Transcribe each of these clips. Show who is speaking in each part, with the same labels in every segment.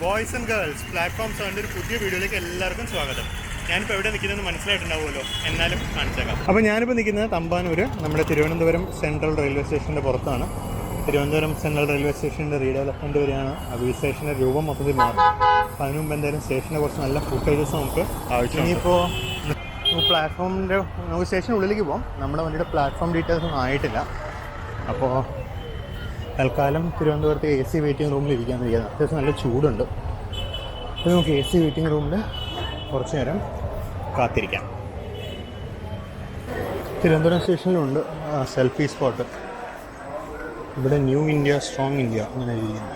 Speaker 1: Boys and girls platform 7 ഒരു പുതിയ വീഡിയോയിലേക്ക് എല്ലാവർക്കും സ്വാഗതം. ഞാനിപ്പോൾ എവിടെ നിൽക്കുന്നതെന്ന് മനസ്സിലായിട്ടുണ്ടാവുമല്ലോ, എന്നാലും കാണിച്ചേക്കാം. അപ്പോൾ ഞാനിപ്പോൾ നിൽക്കുന്നത് തമ്പാനൂർ, നമ്മുടെ തിരുവനന്തപുരം സെൻട്രൽ റെയിൽവേ സ്റ്റേഷൻ്റെ പുറത്താണ്. തിരുവനന്തപുരം സെൻട്രൽ റെയിൽവേ സ്റ്റേഷൻ്റെ റീഡെവലപ്മെൻറ്റ് വരെയാണ് ഈ സ്റ്റേഷൻ്റെ രൂപം മൊത്തത്തിൽ മാറും. അപ്പോൾ അതിനു മുമ്പ് എന്തായാലും സ്റ്റേഷനെ കുറച്ച് നല്ല ഫുട്ടേജസ് നമുക്ക് ആവശ്യം. ഇനിയിപ്പോൾ പ്ലാറ്റ്ഫോമിൻ്റെ നമുക്ക് സ്റ്റേഷനുള്ളിലേക്ക് പോകാം. നമ്മുടെ വണ്ടിയുടെ പ്ലാറ്റ്ഫോം ഡീറ്റെയിൽസ് ഒന്നും ആയിട്ടില്ല. അപ്പോൾ തൽക്കാലം തിരുവനന്തപുരത്ത് AC വെയിറ്റിംഗ് റൂമിൽ ഇരിക്കാൻ കഴിയുന്നത്. അത്യാവശ്യം നല്ല ചൂടുണ്ട്. അപ്പോൾ നമുക്ക് AC വെയിറ്റിംഗ് റൂമിൽ കുറച്ച് നേരം കാത്തിരിക്കാം. തിരുവനന്തപുരം സ്റ്റേഷനിലുണ്ട് സെൽഫി സ്പോട്ട്. ഇവിടെ ന്യൂ ഇന്ത്യ സ്ട്രോങ് ഇന്ത്യ അങ്ങനെ ഇരിക്കുന്നു.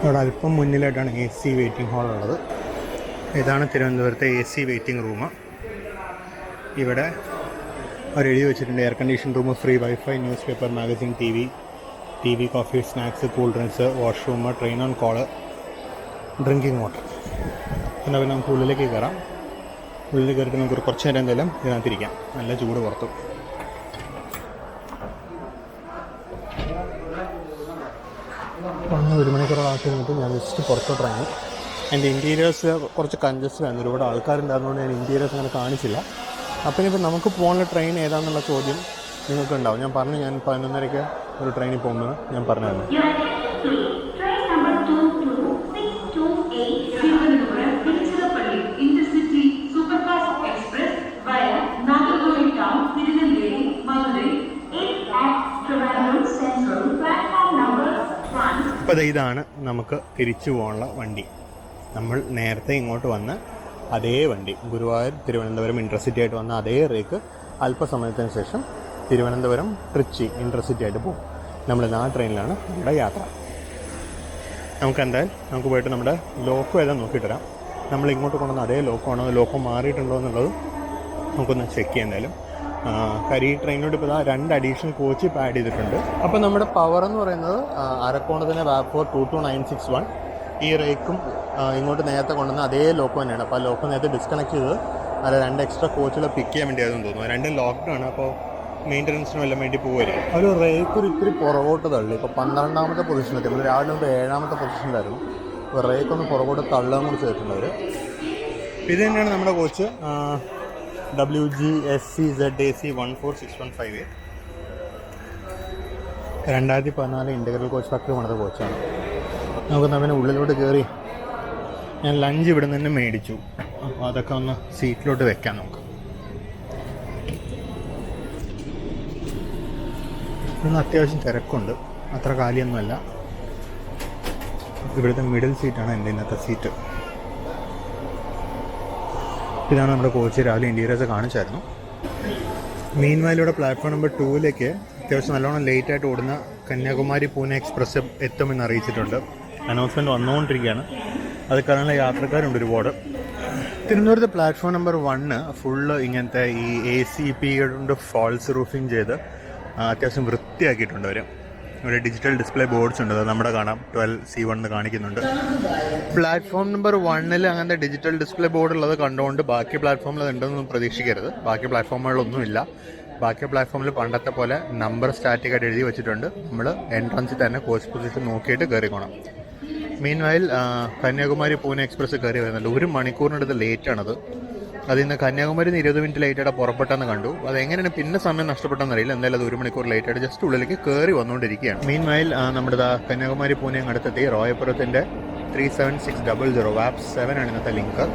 Speaker 1: അവിടെ അല്പം മുന്നിലായിട്ടാണ് AC വെയിറ്റിംഗ് ഹാൾ ഉള്ളത്. ഇതാണ് തിരുവനന്തപുരത്തെ AC വെയിറ്റിംഗ് റൂം. ഇവിടെ അവർ എഴുതി വെച്ചിട്ടുണ്ട് air condition room, free wifi, news paper, magazine, TV, coffee, snacks, cool drinks, washroom, train on call, drinking water. എന്നാൽ പിന്നെ നമുക്ക് ഉള്ളിലേക്ക് കയറാം. ഉള്ളിൽ കയറിയിട്ട് നമുക്ക് കുറച്ച് നേരം എന്തായാലും ഇതിനകത്തിരിക്കാം. നല്ല ചൂട് പുറത്തു. ഒന്ന് 1 മണിക്കൂറോളം ആക്കി നിന്നിട്ട് ഞാൻ ജസ്റ്റ് പുറത്തോട്ട് ഇറങ്ങി. എൻ്റെ ഇൻറ്റീരിയേഴ്സ് കുറച്ച് കൺജസ്റ്റഡ് ആയിരുന്നു. ഒരുപാട് ആൾക്കാരുണ്ടായിരുന്നുകൊണ്ട് ഞാൻ ഇൻറ്റീരിയേഴ്സ് അങ്ങനെ കാണിച്ചില്ല. അപ്പം ഇനിയിപ്പോൾ നമുക്ക് പോകാനുള്ള ട്രെയിൻ ഏതാണെന്നുള്ള ചോദ്യം നിങ്ങൾക്ക് ഉണ്ടാവും. ഞാൻ പറഞ്ഞു, ഞാൻ 11:30 ഒരു ട്രെയിനിൽ പോകുന്നത് ഞാൻ പറഞ്ഞായിരുന്നു. അപ്പോൾ ഇതാണ് നമുക്ക് തിരിച്ചു പോകാനുള്ള വണ്ടി. നമ്മൾ നേരത്തെ ഇങ്ങോട്ട് വന്ന് അതേ വണ്ടി, ഗുരുവായൂർ തിരുവനന്തപുരം ഇൻ്റർസിറ്റി ആയിട്ട് വന്ന അതേ റേക്ക് അല്പസമയത്തിന് ശേഷം തിരുവനന്തപുരം ട്രിച്ചി ഇൻ്റർസിറ്റി ആയിട്ട് പോകും. നമ്മളിന്ന് ആ ട്രെയിനിലാണ് നമ്മുടെ യാത്ര. നമുക്ക് പോയിട്ട് നമ്മുടെ ലോക്കോ ഏതാ നോക്കിയിട്ട് വരാം. നമ്മൾ ഇങ്ങോട്ട് കൊണ്ടുവന്ന അതേ ലോക്കോ ആണോ, ലോക്കോ മാറിയിട്ടുണ്ടോ എന്നുള്ളത് നമുക്കൊന്ന് ചെക്ക് ചെയ്യാം. എന്തായാലും ഈ ട്രെയിനിലോട്ട് ഇപ്പോൾ 2 അഡീഷണൽ കോച്ച് ഇപ്പോൾ ആഡ് ചെയ്തിട്ടുണ്ട്. അപ്പോൾ നമ്മുടെ പവർ എന്ന് പറയുന്നത് അരക്കോണത്തിന് വാപ്പോർ 22961. ഈ റേക്കും ഇങ്ങോട്ട് നേരത്തെ കൊണ്ടുവന്ന അതേ ലോക്കോ തന്നെയാണ്. അപ്പോൾ ആ ലോക്കോ നേരത്തെ ഡിസ്കണക്ട് ചെയ്തത് അത് 2 എക്സ്ട്രാ കോച്ചുകൾ പിക്ക് ചെയ്യാൻ വേണ്ടിയാണെന്ന് തോന്നുന്നു. 2 ലോക്ക്ഡാണ്. അപ്പോൾ മെയിൻ്റനൻസിനും എല്ലാം വേണ്ടി പോകുമായിരിക്കും. ഒരു റേക്ക് ഇത്തിരി പുറകോട്ട് തള്ളി. ഇപ്പോൾ 12ാമത്തെ പൊസിഷനിലെത്തി. നമ്മൾ രാവിലെ മുമ്പ് 7ാമത്തെ പൊസിഷനിലായിരുന്നു. അപ്പോൾ റേക്കൊന്ന് പുറകോട്ട് തള്ളുകയും കൂടി ചെയ്തിട്ടുണ്ട് അവർ. ഇത് തന്നെയാണ് നമ്മുടെ coach, WGSCZAC 14615. 2014 integral coach factory പണിത കോച്ചാണ്. നമുക്ക് അവനെ ഉള്ളിലോട്ട് കയറി ഞാൻ ലഞ്ച് ഇവിടെ നിന്ന് മേടിച്ചു. അപ്പോൾ അതൊക്കെ ഒന്ന് സീറ്റിലോട്ട് വെക്കാം നമുക്ക്. ഇന്ന് അത്യാവശ്യം തിരക്കുണ്ട്, അത്ര കാലിയൊന്നുമല്ല. ഇവിടുത്തെ മിഡിൽ സീറ്റാണ് എൻ്റെ ഇന്നത്തെ സീറ്റ്. ഇതാണ് നമ്മുടെ കോച്ച്. രാവിലെ ഇൻറ്റീരിയേഴ്സ് കാണിച്ചായിരുന്നു. മീൻവയലിലൂടെ പ്ലാറ്റ്ഫോം നമ്പർ 2ലേക്ക് അത്യാവശ്യം നല്ലോണം ലേറ്റായിട്ട് ഓടുന്ന കന്യാകുമാരി പൂനെ എക്സ്പ്രസ് എത്തുമെന്ന് അറിയിച്ചിട്ടുണ്ട്. അനൗൺസ്മെൻറ്റ് വന്നുകൊണ്ടിരിക്കുകയാണ്. അത് കാരണം യാത്രക്കാരുണ്ട് ഒരുപാട്. തിരുവനന്തപുരത്ത് പ്ലാറ്റ്ഫോം നമ്പർ 1 ഫുള്ള് ഇങ്ങനത്തെ ഈ ACP കൊണ്ട് ഫാൾസ് റൂഫിങ് ചെയ്ത് അത്യാവശ്യം വൃത്തിയാക്കിയിട്ടുണ്ട് അവർ. ഇവിടെ ഡിജിറ്റൽ ഡിസ്പ്ലേ ബോർഡ്സ് ഉണ്ട്, അത് നമ്മുടെ കാണാം. 12C1 എന്ന് കാണിക്കുന്നുണ്ട്. പ്ലാറ്റ്ഫോം നമ്പർ 1 അങ്ങനത്തെ ഡിജിറ്റൽ ഡിസ്പ്ലേ ബോർഡ് ഉള്ളത് കണ്ടുകൊണ്ട് ബാക്കി പ്ലാറ്റ്ഫോമിൽ അതുണ്ടെന്നൊന്നും പ്രതീക്ഷിക്കരുത്. ബാക്കി പ്ലാറ്റ്ഫോമുകളിലൊന്നുമില്ല. ബാക്കി പ്ലാറ്റ്ഫോമിൽ പണ്ടത്തെ പോലെ നമ്പർ സ്റ്റാറ്റിക്കായിട്ട് എഴുതി വെച്ചിട്ടുണ്ട്. നമ്മൾ എൻട്രൻസിൽ തന്നെ കോച്ച് പൊസിഷൻ നോക്കിയിട്ട് കയറിക്കോണം. മീൻവയൽ കന്യാകുമാരി പൂനെ എക്സ്പ്രസ് കയറി വരുന്നുണ്ട്. 1 മണിക്കൂറിനടുത്ത് ലേറ്റാണത്. അതിൽ നിന്ന് കന്യാകുമാരി 20 മിനിറ്റ് ലേറ്റായിട്ട് പുറപ്പെട്ടെന്ന് കണ്ടു. അതെങ്ങനെയാണ് പിന്നെ സമയം നഷ്ടപ്പെട്ടെന്നറിയില്ല. എന്തായാലും അത് 1 മണിക്കൂർ ലേറ്റായിട്ട് ജസ്റ്റ് ഉള്ളിലേക്ക് കയറി വന്നുകൊണ്ടിരിക്കുകയാണ്. മീൻവയൽ നമ്മുടെ കന്യാകുമാരി പൂനെ അടുത്തെത്തി. റോയപ്പുറത്തിൻ്റെ 37600 വാപ്പ് 7 ആണ് ഇന്നത്തെ ലിങ്ക്.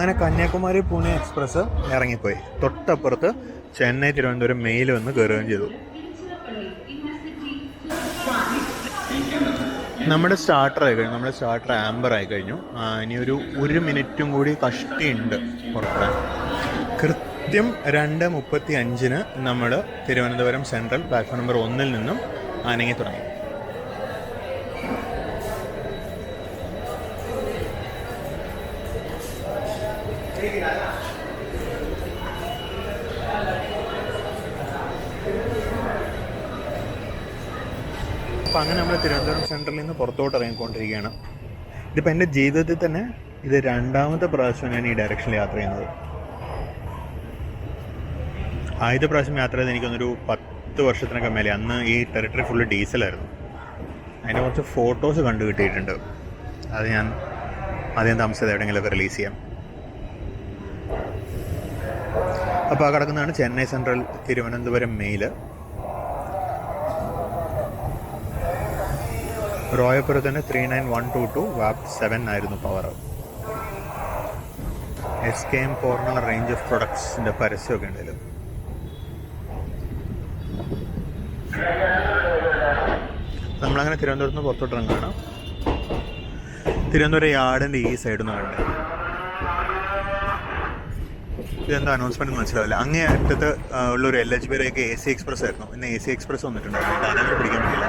Speaker 1: അങ്ങനെ കന്യാകുമാരി പൂനെ എക്സ്പ്രസ് ഇറങ്ങിപ്പോയി. തൊട്ടപ്പുറത്ത് ചെന്നൈ തിരുവനന്തപുരം മെയിൽ വന്ന് കയറുകയും ചെയ്തു. നമ്മുടെ സ്റ്റാർട്ടർ ആംബർ ആയി കഴിഞ്ഞു. ഇനി ഒരു 1 മിനിറ്റും കൂടി കഷ്ടിയുണ്ട് പുറപ്പെടാൻ. കൃത്യം 2:35 നമ്മൾ തിരുവനന്തപുരം സെൻട്രൽ പ്ലാറ്റ്ഫോം നമ്പർ 1 നിന്നും അനങ്ങി തുടങ്ങി. അപ്പോൾ അങ്ങനെ നമ്മൾ തിരുവനന്തപുരം സെൻട്രലിൽ നിന്ന് പുറത്തോട്ട് ഇറങ്ങിക്കൊണ്ടിരിക്കുകയാണ്. ഇതിപ്പോൾ എൻ്റെ ജീവിതത്തിൽ തന്നെ ഇത് രണ്ടാമത്തെ പ്രാവശ്യം ഞാൻ ഈ ഡയറക്ഷനിൽ യാത്ര ചെയ്യുന്നത്. ആദ്യത്തെ പ്രാവശ്യം യാത്ര ചെയ്ത് എനിക്കൊന്നൊരു 10 വർഷത്തിനൊക്കെ മേലെ. അന്ന് ഈ ടെറിട്ടറി ഫുള്ള് ഡീസലായിരുന്നു. അതിൻ്റെ കുറച്ച് ഫോട്ടോസ് കണ്ടു കിട്ടിയിട്ടുണ്ട്. അത് ഞാൻ ആദ്യം താമസിച്ചത് എവിടെയെങ്കിലുമൊക്കെ റിലീസ് ചെയ്യാം. അപ്പോൾ ആ കിടക്കുന്നതാണ് ചെന്നൈ സെൻട്രൽ തിരുവനന്തപുരം മെയിൽ. റോയപുരത്തിന് 39122 വാപ്പ് 7 ആയിരുന്നു പവർ. SKM പോർണർ റേഞ്ച് ഓഫ് പ്രൊഡക്ട്സിൻ്റെ പരസ്യമൊക്കെ ഉണ്ട് ഇതിൽ. നമ്മളങ്ങനെ തിരുവനന്തപുരത്ത് നിന്ന് പുറത്തോട്ട് ഇറങ്ങുകയാണ്. തിരുവനന്തപുരം യാർഡിൻ്റെ ഈ സൈഡിൽ നിന്ന് കണ്ടത് ഇതെന്താ അനൗൺസ്മെൻറ്റ് മനസ്സിലാവില്ല. അങ്ങേ അറ്റത്ത് ഉള്ളൊരു LHBയൊക്കെ AC എക്സ്പ്രസ് ആയിരുന്നു. ഇന്ന് AC എക്സ്പ്രസ് വന്നിട്ടുണ്ടായിരുന്നു. അതിനെ പിടിക്കാൻ പറ്റില്ല.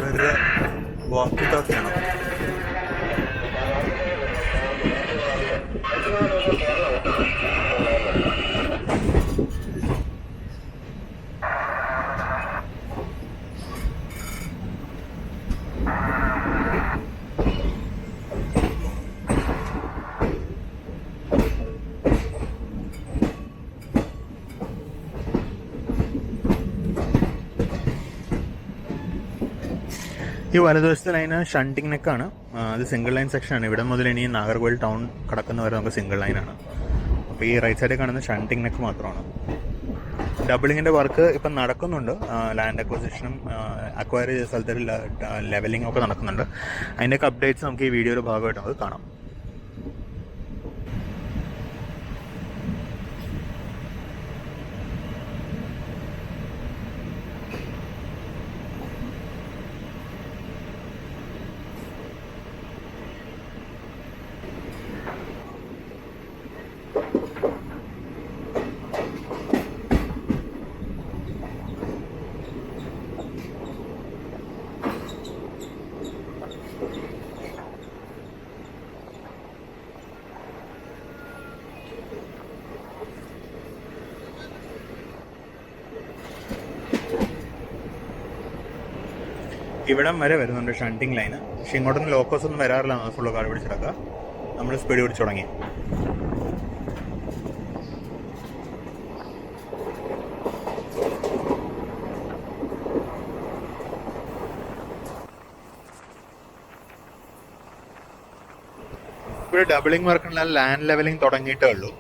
Speaker 1: വളരെ വാക്കി ടോക്കിയാണ്. ഈ വലതുവശത്തെ ലൈന് ഷണ്ടിങ് നെക്കാണ്. അത് സിംഗിൾ ലൈൻ സെക്ഷനാണ്. ഇവിടെ മുതൽ ഇനി നാഗർകോവിൽ ടൗൺ കടക്കുന്നവരെ നമുക്ക് സിംഗിൾ ലൈനാണ്. അപ്പോൾ ഈ റൈറ്റ് സൈഡിൽ കാണുന്നത് ഷണ്ടിങ് നെക്ക് മാത്രമാണ്. ഡബിളിങ്ങിൻ്റെ വർക്ക് ഇപ്പം നടക്കുന്നുണ്ട്. ലാൻഡ് അക്വസിഷനും അക്വയർ ചെയ്ത സ്ഥലത്ത് ലെവലിംഗ് ഒക്കെ നടക്കുന്നുണ്ട്. അതിൻ്റെയൊക്കെ അപ്ഡേറ്റ്സ് നമുക്ക് ഈ വീഡിയോയുടെ ഭാഗമായിട്ട് നമുക്ക് കാണാം. ഇവിടം വരെ വരുന്നുണ്ട് ഷണ്ടിങ് ലൈന്. പക്ഷെ ഇങ്ങോട്ടൊന്നും ലോക്കോസ് ഒന്നും വരാറില്ല. ഫുള്ള് കാട് പിടിച്ചിടക്കുക. നമ്മൾ സ്പീഡ് പിടിച്ച് തുടങ്ങി. ഇവിടെ ഡബിളിംഗ് വർക്കുള്ള ലാൻഡ് ലെവലിംഗ് തുടങ്ങിയിട്ടേ ഉള്ളൂ.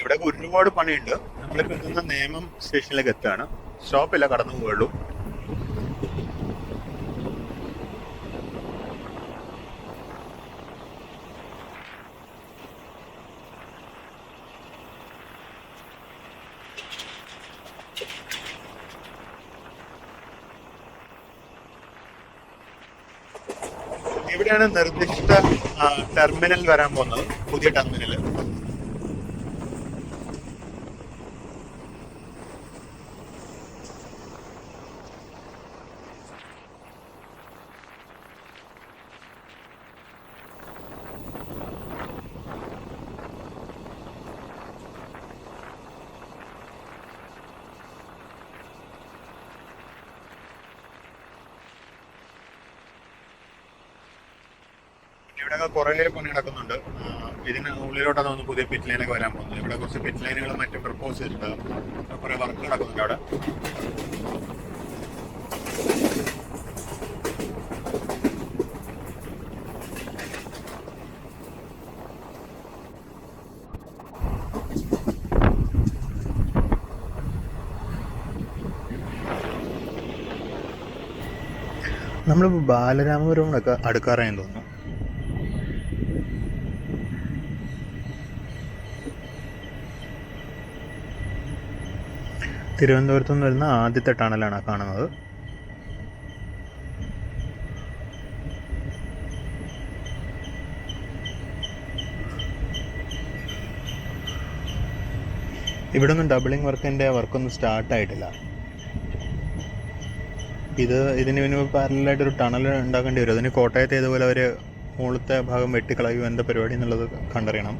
Speaker 1: ഇവിടെ ഒരുപാട് പണിയുണ്ട്. നമ്മളിപ്പോൾ എത്തുന്ന നേമം സ്റ്റേഷനിലേക്ക് എത്തുകയാണ്. സ്റ്റോപ്പില്ല, കടന്നു പോവുള്ളൂ. ഇവിടെയാണ് നിർദ്ദിഷ്ട ടെർമിനൽ വരാൻ പോകുന്നത്, പുതിയ ടെർമിനൽ. ഇവിടെ കുറേ പണി നടക്കുന്നുണ്ട്. ഇതിന് ഉള്ളിലോട്ടാണ് തോന്നുന്നു പുതിയ പിറ്റ് ലൈനൊക്കെ വരാൻ പോകുന്നത്. ഇവിടെ കുറച്ച് പിറ്റ് ലൈനുകൾ മറ്റും പ്രപ്പോസ് ചെയ്തിട്ടുണ്ട്. കുറേ വർക്ക് നടക്കുന്നുണ്ട് അവിടെ. നമ്മളിപ്പോൾ ബാലരാമപുരം അടുക്കാറായെന്ന് തോന്നുന്നു. തിരുവനന്തപുരത്ത് നിന്ന് വരുന്ന ആദ്യത്തെ ടണലാണ് കാണുന്നത്. ഇവിടെ ഒന്നും ഡബിളിംഗ് വർക്കൊന്നും സ്റ്റാർട്ടായിട്ടില്ല. ഇതിന് പിന്നെ പാരലായിട്ട് ഒരു ടണൽ ഉണ്ടാക്കേണ്ടി വരും. അതിന് കോട്ടയത്ത് ഇതുപോലെ അവർ മുകളിലത്തെ ഭാഗം വെട്ടിക്കളയും, എന്താ പരിപാടി എന്നുള്ളത് കണ്ടറിയണം.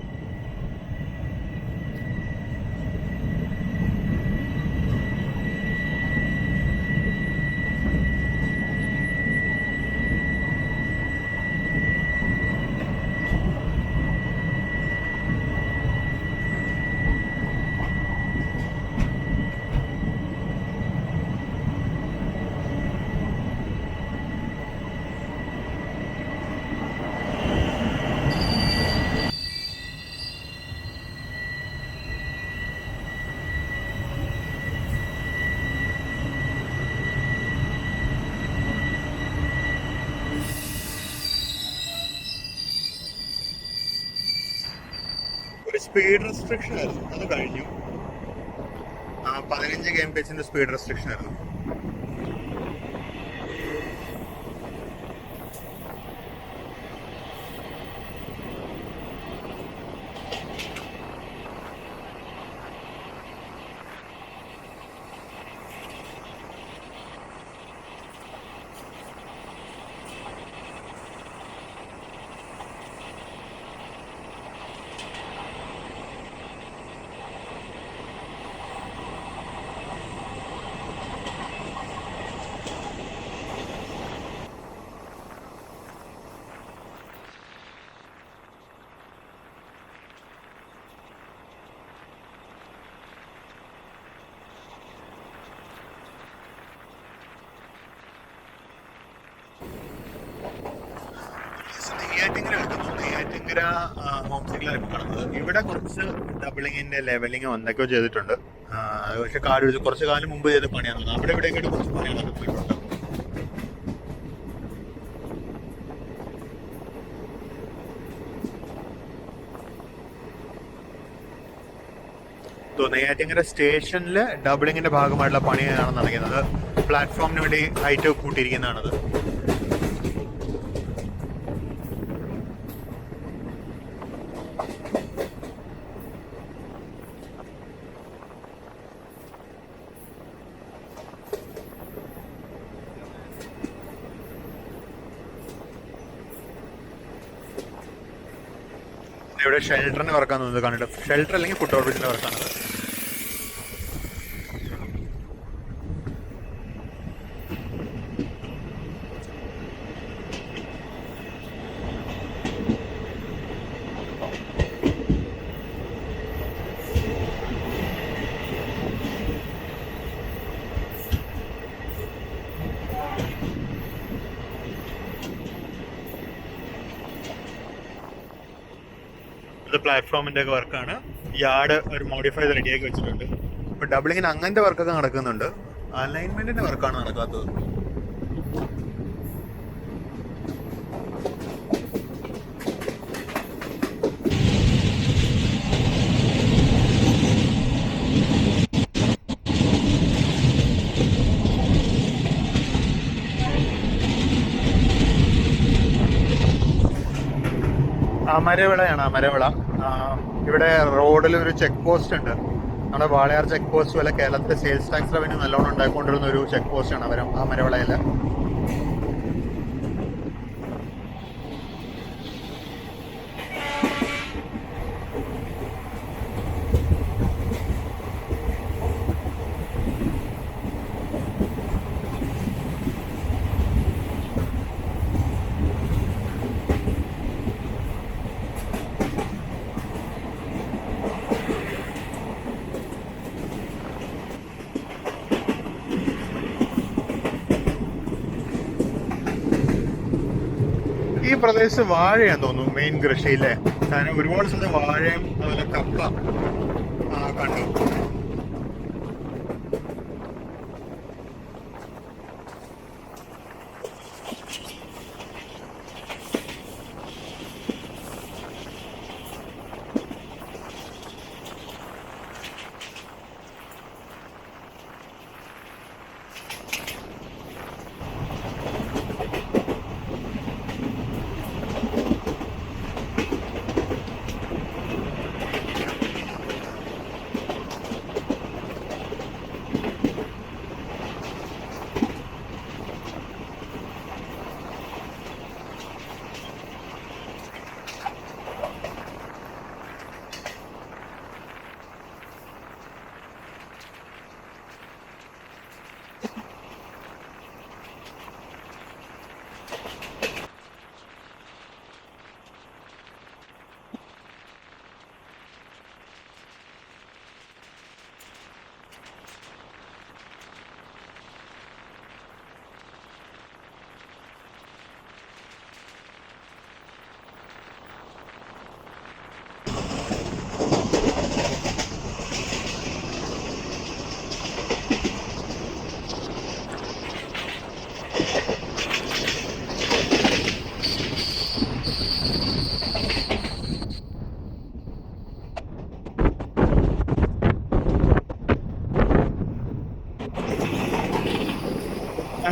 Speaker 1: ഒരു സ്പീഡ് റെസ്ട്രിക്ഷൻ ആയിരുന്നു, അത് കഴിഞ്ഞു. 15 kmph സ്പീഡ് റെസ്ട്രിക്ഷൻ ആയിരുന്നു. നെയ്യാറ്റിങ്കര ഹോം സ്റ്റേയിലാണ് ഇപ്പോൾ കാണുന്നത്. ഇവിടെ കുറച്ച് ഡബിളിങ്ങിന്റെ ലെവലിങ്ങോ എന്തൊക്കെയോ ചെയ്തിട്ടുണ്ട്. പക്ഷെ കുറച്ച് കാലം മുമ്പ് ചെയ്ത പണിയാണ്. അവിടെ ഇവിടെയൊക്കെ കുറച്ച് പണികളൊക്കെ പോയിട്ടുണ്ട്. നെയ്യാറ്റിങ്കര സ്റ്റേഷനിൽ ഡബിളിങ്ങിന്റെ ഭാഗമായിട്ടുള്ള പണിയാണ് നടക്കുന്നത്. പ്ലാറ്റ്ഫോമിന് വേണ്ടി ഹൈറ്റ് കൂട്ടിയിരിക്കുന്നതാണത്. ഇവിടെ ഷെൽട്ടറിന് വർക്കാൻ തോന്നുന്നത് കണ്ടിട്ട്. ഷെൽട്ടർ അല്ലെങ്കിൽ ഫുട് ഓവർ ബ്രിഡ്ജിന്റെ വർക്കാണത്. ഇത് പ്ലാറ്റ്ഫോമിന്റെ ഒക്കെ വർക്കാണ്. യാർഡ് ഒരു മോഡിഫൈ ചെയ്ത് റെഡിയാക്കി വെച്ചിട്ടുണ്ട്. ഇപ്പൊ ഡബിളിങ്ങിന് അങ്ങനത്തെ വർക്കൊക്കെ നടക്കുന്നുണ്ട്. അലൈൻമെന്റിന്റെ വർക്കാണ് നടക്കാത്തത്. അമരവിളയാണ് അമരവിള. ഇവിടെ റോഡിൽ ഒരു ചെക്ക് പോസ്റ്റ് ഉണ്ട്. നമ്മുടെ വാളയാർ ചെക്ക് പോസ്റ്റ് പോലെ കേരളത്തിലെ സെയിൽസ് ടാക്സ് റവന്യൂ നല്ലോണം ഉണ്ടായിക്കൊണ്ടിരുന്ന ഒരു ചെക്ക് പോസ്റ്റാണ് അമരവിളയിൽ. ഈ പ്രദേശത്ത് വാഴയാന്ന് തോന്നുന്നു മെയിൻ കൃഷിയില്ലേ. കാരണം ഒരുപാട് സ്ഥലത്ത് വാഴയും അതുപോലെ കപ്പ കണ്ടു.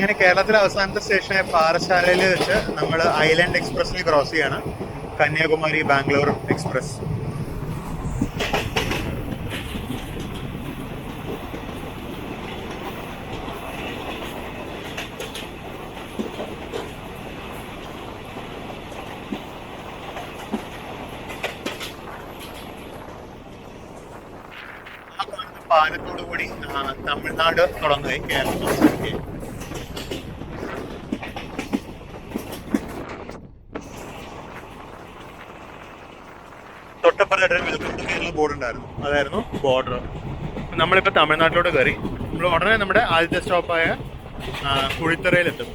Speaker 1: അങ്ങനെ കേരളത്തിലെ അവസാനത്തെ സ്റ്റേഷനായ പാറശാലയിൽ വെച്ച് നമ്മൾ ഐലൻഡ് എക്സ്പ്രസ്സിൽ ക്രോസ് ചെയ്യാണ്. കന്യാകുമാരി ബാംഗ്ലൂർ എക്സ്പ്രസ്. പാലത്തോടു കൂടി തമിഴ്നാട് തുടങ്ങുകയും കേരളം അവസാനിക്കുകയും. തൊട്ടപ്പുറത്ത് വെൽക്കം ടു കേരള ബോർഡ് ഉണ്ടായിരുന്നു, അതായിരുന്നു ബോർഡർ. നമ്മളിപ്പോൾ തമിഴ്നാട്ടിലോട്ട് കയറി. നമ്മൾ ഉടനെ നമ്മുടെ ആദ്യത്തെ സ്റ്റോപ്പായ കുഴിത്തറയിലെത്തും.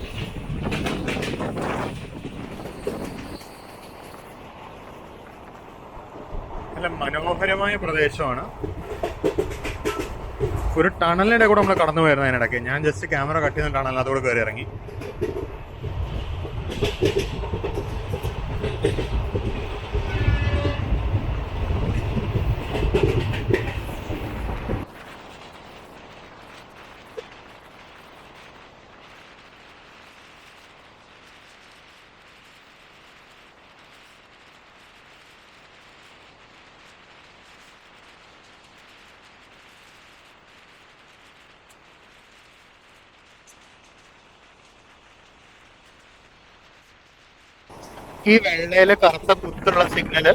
Speaker 1: നല്ല മനോഹരമായ പ്രദേശമാണ്. ഒരു ടണലിൻ്റെ കൂടെ നമ്മൾ കടന്നു പോയിരുന്നു അതിനിടയ്ക്ക്. ഞാൻ ജസ്റ്റ് ക്യാമറ കട്ട് ചെയ്യുന്ന ടണൽ അതോടെ കയറി ഇറങ്ങി. ഈ വെള്ളയില് കറുത്ത കുത്തുള്ള സിഗ്നല്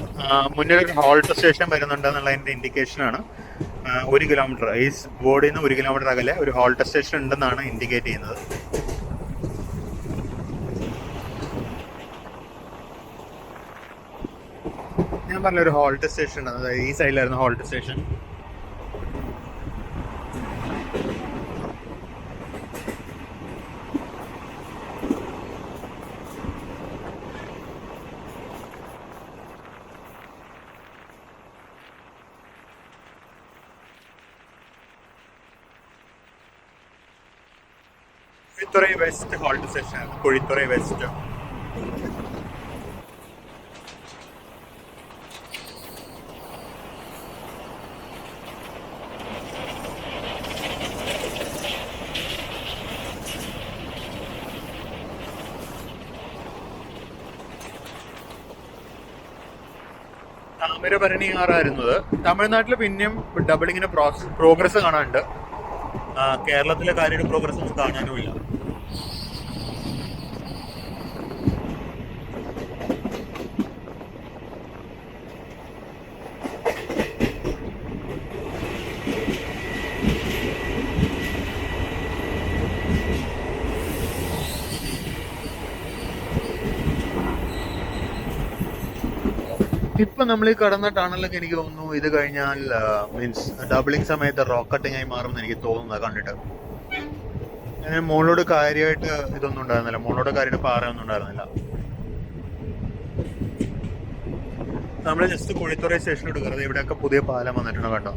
Speaker 1: മുന്നിലൊരു ഹോൾട്ട് സ്റ്റേഷൻ വരുന്നുണ്ട് എന്നുള്ളതിന്റെ ഇൻഡിക്കേഷൻ ആണ്. 1 കിലോമീറ്റർ ഈ ബോർഡിൽ നിന്ന് 1 കിലോമീറ്റർ അകലെ ഒരു ഹോൾട്ട് സ്റ്റേഷൻ ഉണ്ടെന്നാണ് ഇൻഡിക്കേറ്റ് ചെയ്യുന്നത്. ഞാൻ പറഞ്ഞ ഒരു ഹോൾട്ട് സ്റ്റേഷൻ ഉണ്ട്, അതായത് ഈ സൈഡിലായിരുന്നു halt station. Kuzhithurai west halt station. Kuzhithurai west. താമിരപരണിയാറായിരുന്നത്. തമിഴ്നാട്ടിൽ പിന്നെയും ഡബിളിങ്ങിന് പ്രോഗ്രസ് കാണാനുണ്ട്. കേരളത്തിലെ കാര്യയുടെ പ്രോഗ്രസ് ഒന്നും കാണാനുമില്ല. ഇപ്പൊ നമ്മൾ ഈ കടന്ന ടണലൊക്കെ എനിക്ക് തോന്നുന്നു ഇത് കഴിഞ്ഞാൽ മീൻസ് ഡബിളിങ് സമയത്ത് റോക്ക് കട്ടിങ് ആയി മാറും എന്ന് എനിക്ക് തോന്നുന്നത് കണ്ടിട്ട്. അങ്ങനെ മുകളിലോട് കാര്യമായിട്ട് ഇതൊന്നും ഉണ്ടായിരുന്നില്ല, മുകളിലോട് കാര്യമായിട്ട് പാറയൊന്നും ഉണ്ടായിരുന്നില്ല. നമ്മൾ ജസ്റ്റ് കുഴിത്തുറൈ സ്റ്റേഷനിലോട്ട് കയറുന്നത്. ഇവിടെയൊക്കെ പുതിയ പാലം വന്നിട്ടുണ്ട് കണ്ടോ.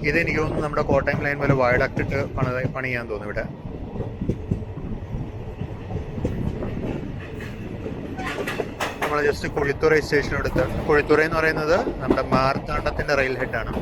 Speaker 1: ഇതെനിക്ക് തോന്നുന്നു നമ്മുടെ കോട്ടയം ലൈൻ പോലെ വയഡക്ട് ഇട്ട് പണിയാൻ തോന്നുന്നു ഇവിടെ. നമ്മൾ ജസ്റ്റ് കുഴിത്തുറൈ സ്റ്റേഷനെടുത്ത്. കുഴിത്തുറൈ എന്ന് പറയുന്നത് നമ്മുടെ മാർത്താണ്ഡത്തിന്റെ റെയിൽ ഹെഡാണ്.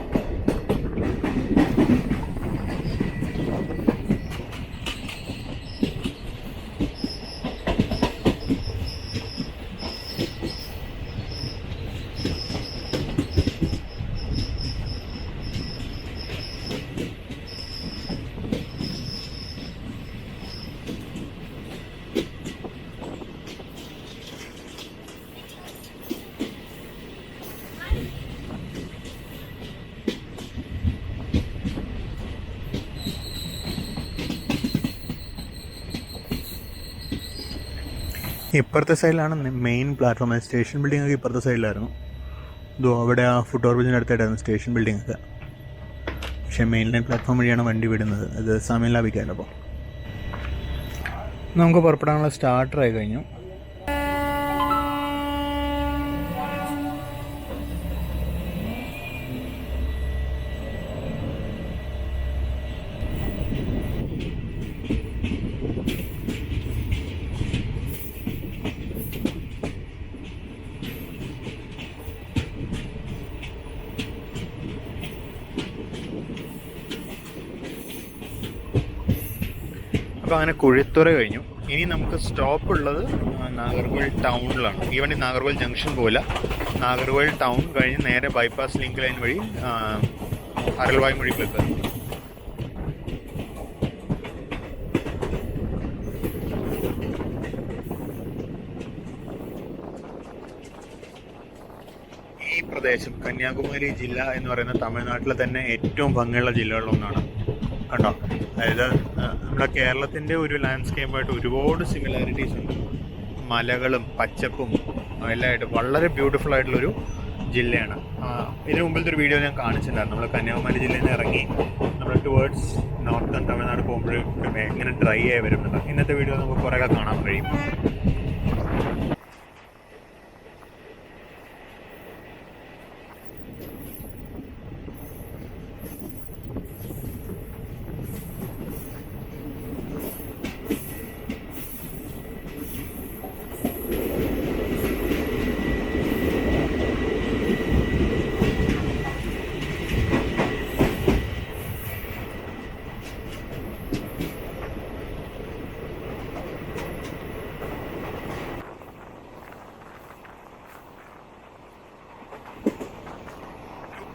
Speaker 1: ഇപ്പുറത്തെ സൈഡിലാണ് മെയിൻ പ്ലാറ്റ്ഫോം. സ്റ്റേഷൻ ബിൽഡിംഗ് ഒക്കെ ഇപ്പുറത്തെ സൈഡിലായിരുന്നു. ഇതോ അവിടെ ആ ഫുട് ഓവർ ബ്രിഡ്ജിൻ്റെ അടുത്തായിട്ടായിരുന്നു സ്റ്റേഷൻ ബിൽഡിംഗ് ഒക്കെ. പക്ഷേ മെയിൻ ലൈൻ പ്ലാറ്റ്ഫോം വഴിയാണ് വണ്ടി വിടുന്നത്. അത് സമയം ലാഭിക്കാമല്ലോ. അപ്പോൾ നമുക്ക് പുറപ്പെടാനുള്ള സ്റ്റാർട്ടറായി കഴിഞ്ഞു. അപ്പോൾ അങ്ങനെ കുഴിത്തുറ കഴിഞ്ഞു. ഇനി നമുക്ക് സ്റ്റോപ്പ് ഉള്ളത് നാഗർകോവിൽ ടൗണിലാണ്. ഈവൻ ഈ നാഗർകോവിൽ ജംഗ്ഷൻ പോലെ നാഗർകോവിൽ ടൗൺ കഴിഞ്ഞ് നേരെ ബൈപ്പാസ് ലിങ്ക് ലൈൻ വഴി അരൽവായ്മൊഴി പോയി കയറും. ഈ പ്രദേശം കന്യാകുമാരി ജില്ല എന്ന് പറയുന്ന തമിഴ്നാട്ടിലെ തന്നെ ഏറ്റവും ഭംഗിയുള്ള ജില്ലകളിലൊന്നാണ്. കണ്ടോ, അതായത് നമ്മുടെ കേരളത്തിൻ്റെ ഒരു ലാൻഡ്സ്കേപ്പായിട്ട് ഒരുപാട് സിമിലാരിറ്റീസ് ഉണ്ട്. മലകളും പച്ചപ്പും എല്ലാമായിട്ട് വളരെ ബ്യൂട്ടിഫുൾ ആയിട്ടുള്ളൊരു ജില്ലയാണ്. ഇതിന് മുമ്പിലത്തെ ഒരു വീഡിയോ ഞാൻ കാണിച്ചിട്ടുണ്ടായിരുന്നു. നമ്മൾ കന്യാകുമാരി ജില്ലയിൽ നിന്ന് ഇറങ്ങി നമ്മൾ ടുവേർഡ്സ് നോർത്തേൺ തമിഴ്നാട് പോകുമ്പോഴും എങ്ങനെ ഡ്രൈ ആയി വരുന്നുണ്ട്. ഇന്നത്തെ വീഡിയോ നമുക്ക് കുറേയൊക്കെ കാണാൻ കഴിയും.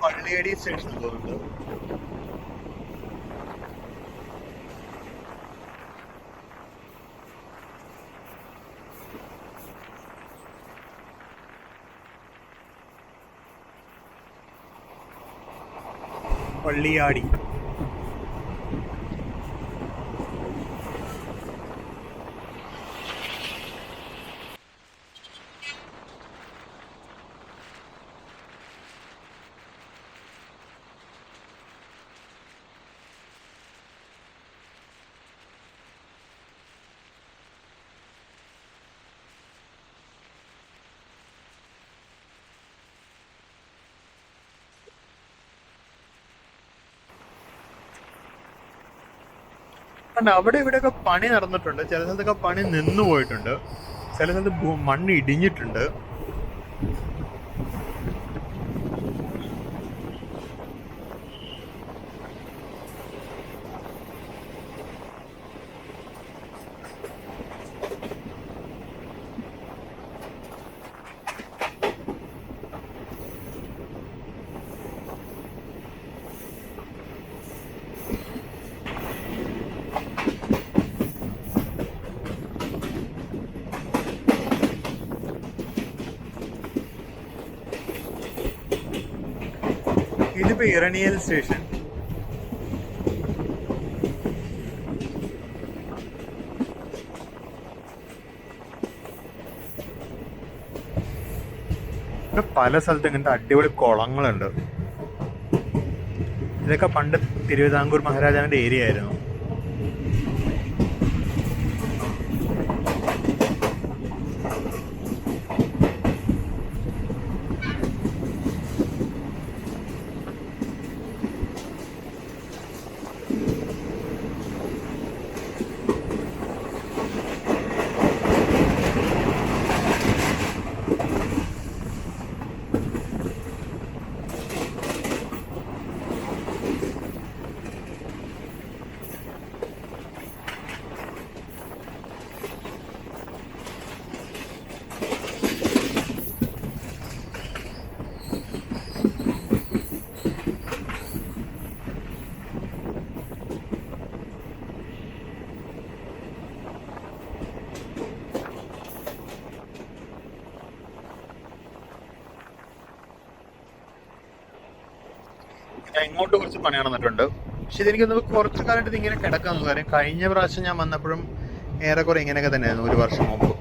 Speaker 1: പള്ളിയടി സ്റ്റേഷൻ തോന്നുന്നുണ്ട്. പള്ളിയാടി. അവിടെ ഇവിടെയൊക്കെ പണി നടന്നിട്ടുണ്ട്. ചില സ്ഥലത്തൊക്കെ പണി നിന്നു പോയിട്ടുണ്ട്. ചില സ്ഥലത്ത് മണ്ണ് ഇടിഞ്ഞിട്ടുണ്ട്. ഇതിപ്പോ ഇറണിയൽ സ്റ്റേഷൻ. പല സ്ഥലത്തും ഇങ്ങനത്തെ അടിപൊളി കുളങ്ങളുണ്ട്. ഇതൊക്കെ പണ്ട് തിരുവിതാംകൂർ മഹാരാജാവിന്റെ ഏരിയ ആയിരുന്നു. ഇങ്ങോട്ട് കുറച്ച് പണി നടന്നിട്ടുണ്ട്. പക്ഷെ ഇതെനിക്കൊന്ന് കുറച്ച് കാലമായിട്ട് ഇതിങ്ങനെ കിടക്കാന്ന്. കാര്യം കഴിഞ്ഞ പ്രാവശ്യം ഞാൻ വന്നപ്പോഴും ഏറെക്കുറെ ഇങ്ങനെയൊക്കെ തന്നെയായിരുന്നു, ഒരു വർഷം മുമ്പ്.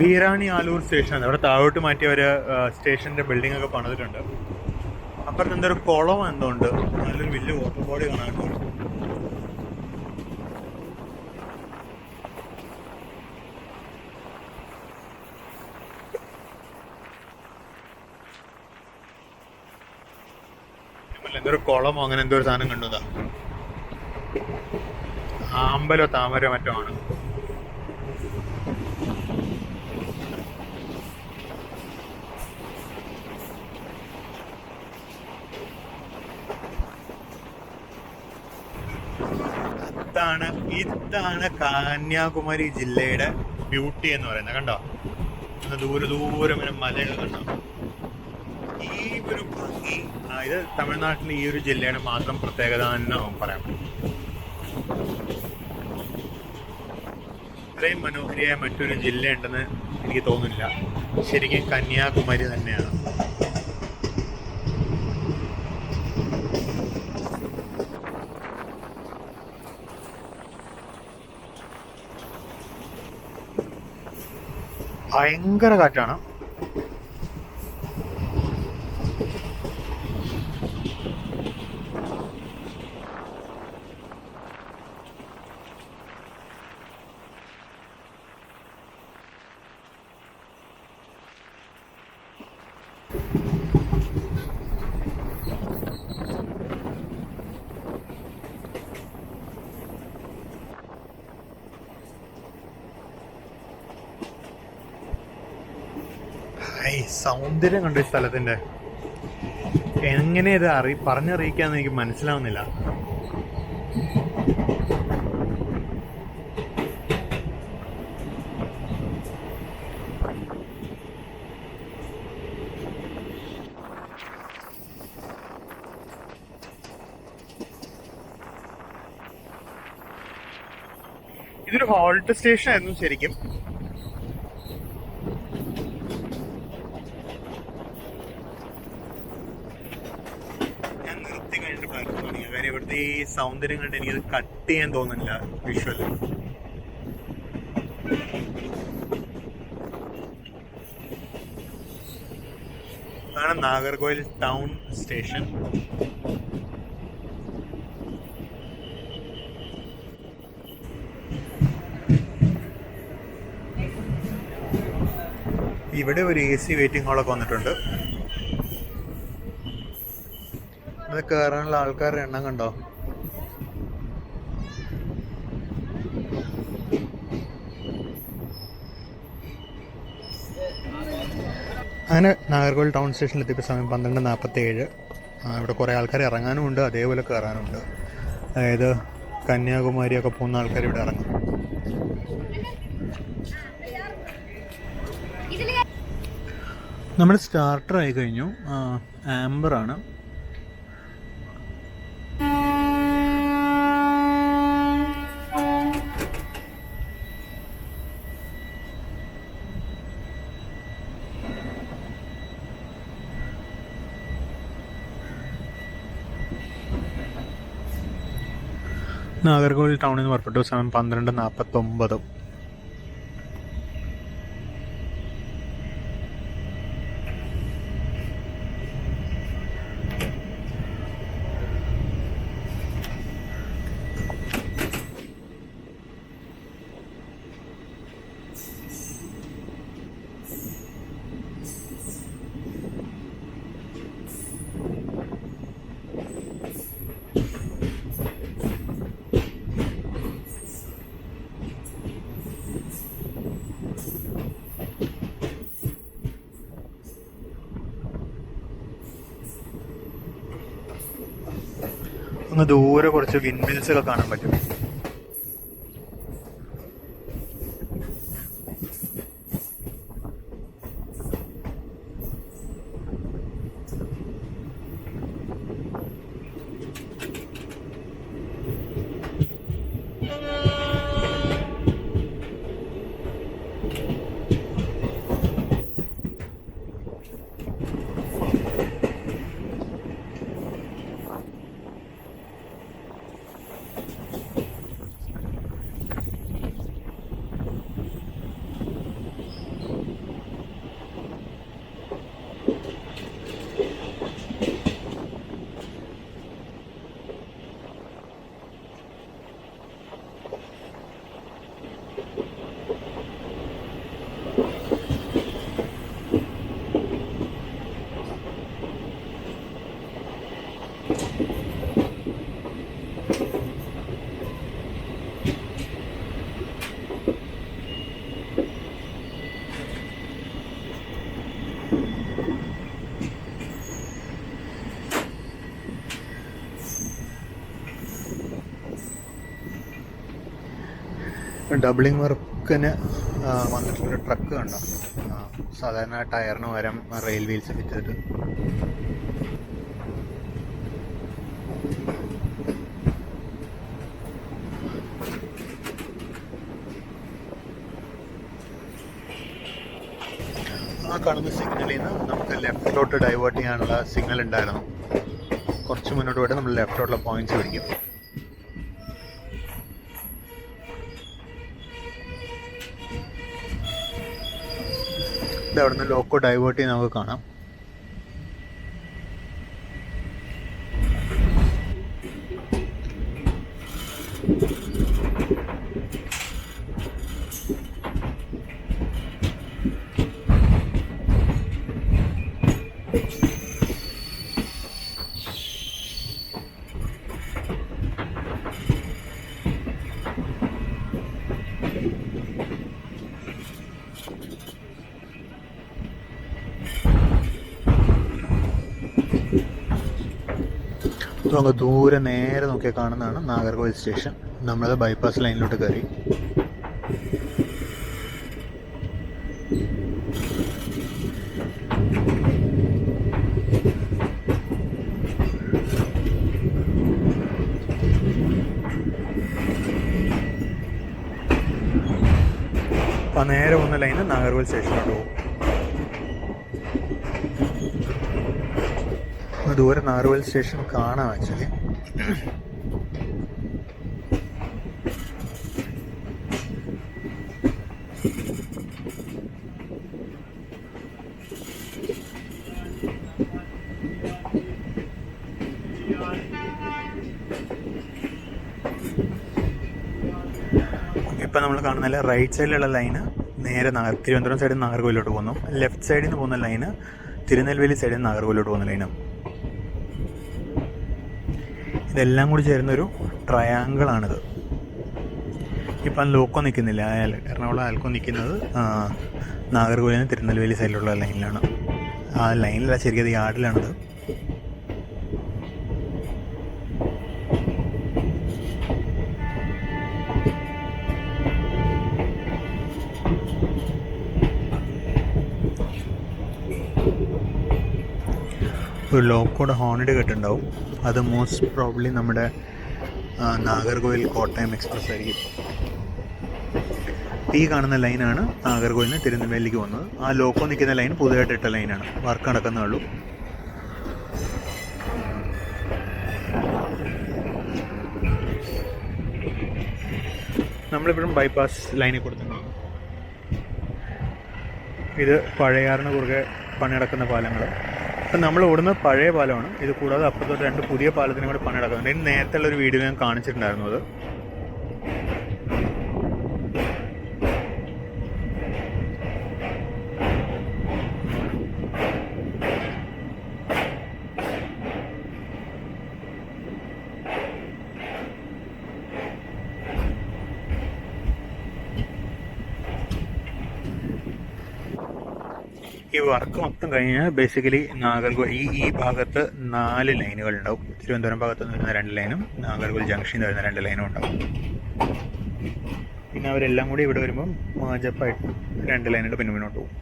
Speaker 1: വീരാണി ആലൂർ സ്റ്റേഷൻ, അവിടെ താഴോട്ട് മാറ്റിയ ഒരു സ്റ്റേഷൻ്റെ ബിൽഡിംഗ് ഒക്കെ പണിതിട്ടുണ്ട്. അപ്പുറത്ത് എന്തൊരു കുളം എന്തോ ഉണ്ട്, നല്ലൊരു വലിയ വാട്ടർ ബോഡി കാണാനുണ്ട്. എന്തൊരു കുളമോ അങ്ങനെ എന്തോ ഒരു സാധനം കണ്ടതാ, ആമ്പലോ താമരോ മറ്റോ ആണ്. ഇതാണ് കന്യാകുമാരി ജില്ലയുടെ ബ്യൂട്ടി എന്ന് പറയുന്നത്. കണ്ടോ, ദൂരെ ദൂരെ ഇങ്ങനെ മലകൾ കണ്ടോ. ഈ ഒരു ഭംഗി ഇത് തമിഴ്നാട്ടിലെ ഈ ഒരു ജില്ലയുടെ മാത്രം പ്രത്യേകത എന്ന് പറയാം. ഇത്രയും മനോഹരിയായ മറ്റൊരു ജില്ല ഉണ്ടെന്ന് എനിക്ക് തോന്നുന്നില്ല. ശരിക്കും കന്യാകുമാരി തന്നെയാണ്. ഭയങ്കര കാറ്റാണ്. സൗന്ദര്യം കണ്ടു ഈ സ്ഥലത്തിന്റെ. എങ്ങനെ ഇത് പറഞ്ഞറിയിക്കാന്ന് എനിക്ക് മനസ്സിലാവുന്നില്ല. ഇതൊരു ഹോൾട്ട് സ്റ്റേഷൻ ആയിരുന്നു ശരിക്കും. കാര്യം ഇവിടുത്തെ ഈ സൗന്ദര്യം കണ്ട് എനിക്കത് കട്ട് ചെയ്യാൻ തോന്നുന്നില്ല വിഷ്വല്. അതാണ് നാഗർകോയിൽ ടൗൺ സ്റ്റേഷൻ. ഇവിടെ ഒരു AC വെയിറ്റിംഗ് ഹാളൊക്കെ വന്നിട്ടുണ്ട്. അത് കയറാനുള്ള ആൾക്കാരുടെ എണ്ണം കണ്ടോ. അങ്ങനെ നാഗർകോവിൽ ടൗൺ സ്റ്റേഷനിൽ എത്തിയപ്പോൾ സമയം 12:47. ഇവിടെ കുറേ ആൾക്കാർ ഇറങ്ങാനും ഉണ്ട്, അതേപോലെ കയറാനുണ്ട്. അതായത് കന്യാകുമാരിയൊക്കെ പോകുന്ന ആൾക്കാർ ഇവിടെ ഇറങ്ങും. നമ്മൾ സ്റ്റാർട്ടർ ആയി കഴിഞ്ഞു. ആംബറാണ്. നാഗർകോവിൽ ടൗണിൽ നിന്ന് പുറപ്പെട്ടു. സമയം 12:49. അങ്ങ് ദൂരെ കുറച്ച് വിൻമിൽസ് ഒക്കെ കാണാൻ പറ്റും. ഡബിളിംഗ് വർക്കിന് വന്നിട്ടുള്ള ട്രക്ക് കണ്ടോ. സാധാരണ ടയറിന് പകരം റെയിൽ വീൽസ് വെച്ചിട്ട് ആ കാണുന്ന സിഗ്നലിൽ നിന്ന് നമുക്ക് ലെഫ്റ്റിലോട്ട് ഡൈവേർട്ട് ചെയ്യാനുള്ള സിഗ്നൽ ഉണ്ടായിരുന്നു. കുറച്ച് മുന്നോട്ട് പോയിട്ട് നമ്മൾ ലെഫ്റ്റിലോട്ടുള്ള പോയിന്റ്സ് പിടിക്കും. ഇത് അവിടെ നിന്ന് ലോക്കോ ഡൈവേർട്ട് ചെയ്ത് നമുക്ക് കാണാം. അങ്ങ് ദൂരെ നേരെ നോക്കിയാൽ കാണുന്നതാണ് നാഗർകോവിൽ സ്റ്റേഷൻ. നമ്മളത് ബൈപ്പാസ് ലൈനിലോട്ട് കയറി. അപ്പം നേരെ പോകുന്ന ലൈന് നാഗർകോവിൽ സ്റ്റേഷനിലോട്ട് പോകും. ദൂരെ നാഗർകോവിൽ സ്റ്റേഷൻ കാണാം ആക്ച്വലി. ഇപ്പം നമ്മൾ കാണുന്ന റൈറ്റ് സൈഡിലുള്ള ലൈന് നേരെ തിരുവനന്തപുരം സൈഡിൽ നിന്ന് നാഗർകോവിലോട്ട് പോകുന്നു. ലെഫ്റ്റ് സൈഡിൽ നിന്ന് പോകുന്ന ലൈന് തിരുനെൽവേലി സൈഡിൽ നിന്ന് നാഗർകോവിലോട്ട് പോകുന്ന ലൈനാണ്. ഇതെല്ലാം കൂടി ചേരുന്നൊരു ട്രയാങ്കിളാണിത്. ഇപ്പം ലോക്കോ നിൽക്കുന്നില്ല, എറണാകുളം ആൽക്കോ നിൽക്കുന്നത് നാഗർകോവിലിൽ നിന്ന് തിരുനെൽവേലി സൈഡിലുള്ള ലൈനിലാണ്. ആ ലൈനിലല്ല, ശരിക്കും യാർഡിലാണത്. ഒരു ലോക്കോടെ ഹോണിഡ് കേട്ടുണ്ടാവും. അത് മോസ്റ്റ് പ്രോബ്ലി നമ്മുടെ നാഗർകോവിൽ കോട്ടയം എക്സ്പ്രസ് ആയിരിക്കും. ഈ കാണുന്ന ലൈനാണ് നാഗർകോവിലിൽ നിന്ന് തിരുനെൽവേലിക്ക് പോകുന്നത്. ആ ലോക്കോ നിൽക്കുന്ന ലൈൻ പുതുതായിട്ട് ഇട്ട ലൈനാണ്. വർക്ക് നടക്കുന്നേ ഉള്ളൂ. നമ്മളിപ്പോഴും ബൈപ്പാസ് ലൈനിൽ കൊടുത്തിട്ടുണ്ട്. ഇത് പഴയാറിന് കുറുകെ പണി നടക്കുന്ന പാലങ്ങൾ. അപ്പം നമ്മൾ ഓടുന്ന പഴയ പാലമാണ്. ഇത് കൂടാതെ അപ്പുറത്തോട്ട് 2 പുതിയ പാലത്തിനും കൂടെ പണി നടക്കുന്നുണ്ട്. ഇതിന് നേരത്തെ ഉള്ളൊരു വീഡിയോ ഞാൻ കാണിച്ചിട്ടുണ്ടായിരുന്നു. അത് ഈ വർക്ക് മൊത്തം കഴിഞ്ഞാൽ ബേസിക്കലി നാഗർകോവിൽ ഈ ഭാഗത്ത് 4 ലൈനുകൾ ഉണ്ടാവും. തിരുവനന്തപുരം ഭാഗത്ത് നിന്ന് വരുന്ന 2 ലൈനും നാഗർകോവിൽ ജംഗ്ഷനിൽ വരുന്ന 2 ലൈനും ഉണ്ടാവും. പിന്നെ അവരെല്ലാം കൂടി ഇവിടെ വരുമ്പം മാജപ്പായിട്ട് 2 ലൈനായിട്ട് പിന്നെ മുന്നോട്ട് പോകും.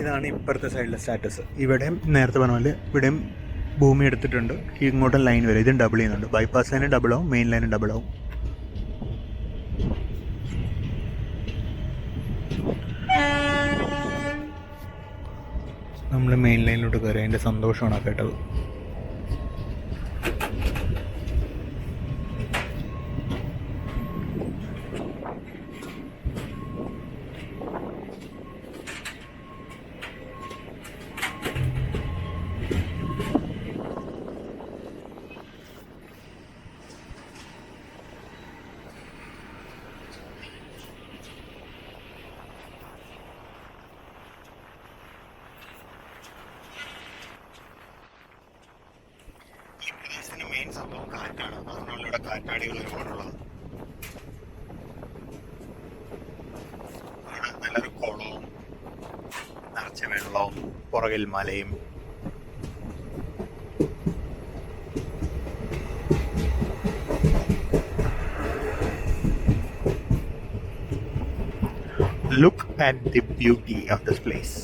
Speaker 1: ഇതാണ് ഇപ്പുറത്തെ സൈഡിലെ സ്റ്റാറ്റസ്. ഇവിടെയും നേരത്തെ പറഞ്ഞ പോലെ ഇവിടെയും ഭൂമി എടുത്തിട്ടുണ്ട്. ഇങ്ങോട്ടും ലൈൻ വരും. ഇതും ഡബിൾ ചെയ്യുന്നുണ്ട്. ബൈപ്പാസ് ലൈനും ഡബിൾ ആവും, മെയിൻ ലൈനും ഡബിൾ ആവും. നമ്മൾ മെയിൻ ലൈനിലോട്ട് കയറി. അതിൻ്റെ സന്തോഷമാണ് കേട്ടത്. സംഭവം കാറ്റാണ്. അതുകൊണ്ടാണ് ഇവിടെ കാറ്റാടികൾ ഒരുപാടുള്ളത്. അവിടെ നല്ലൊരു കുളവും നിറച്ച വെള്ളവും പുറകിൽ മലയും. Look at the beauty of this place.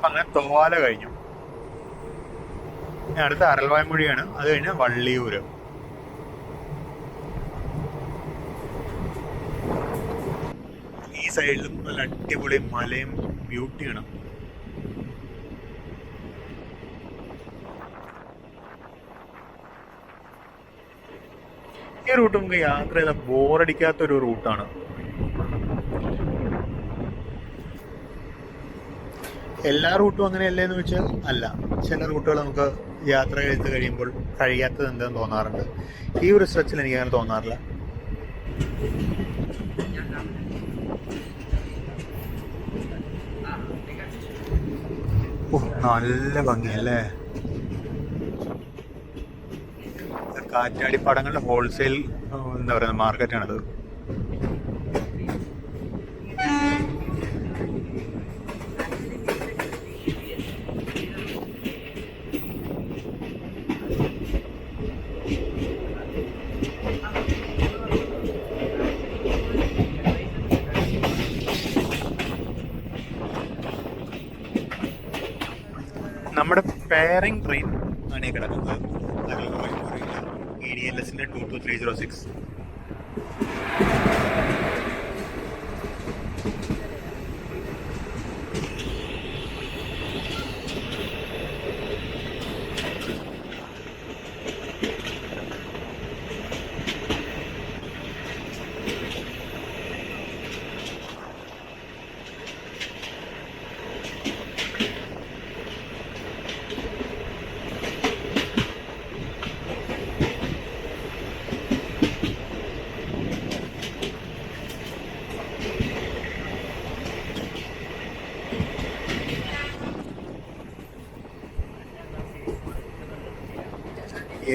Speaker 1: അങ്ങനെ തോവാല കഴിഞ്ഞു. അടുത്ത അരൽവായ്മൊഴിയാണ്. അത് കഴിഞ്ഞ് വള്ളിയൂര്. ഈ സൈഡിലും നല്ല അടിപൊളി മലയും ബ്യൂട്ടിയാണ്. ഈ റൂട്ട് നമുക്ക് യാത്ര ചെയ്താൽ ബോറടിക്കാത്തൊരു റൂട്ടാണ്. എല്ലാ റൂട്ടും അങ്ങനെയല്ലേന്ന് വെച്ചാൽ അല്ല. ചില റൂട്ടുകൾ നമുക്ക് യാത്ര ചെയ്ത് കഴിയുമ്പോൾ കഴിയാത്തത് എന്തെന്ന് തോന്നാറുണ്ട്. ഈ ഒരു സ്ട്രെച്ചിൽ എനിക്ക് അങ്ങനെ തോന്നാറില്ല. നല്ല ഭംഗിയല്ലേ. കാറ്റാടിപ്പാടങ്ങളുടെ ഹോൾസെയിൽ എന്താ പറയുക മാർക്കറ്റാണത്. നമ്മുടെ പെയറിംഗ് ട്രെയിൻ ആണ് കിടക്കുന്നത്. EDLSന്റെ 22306.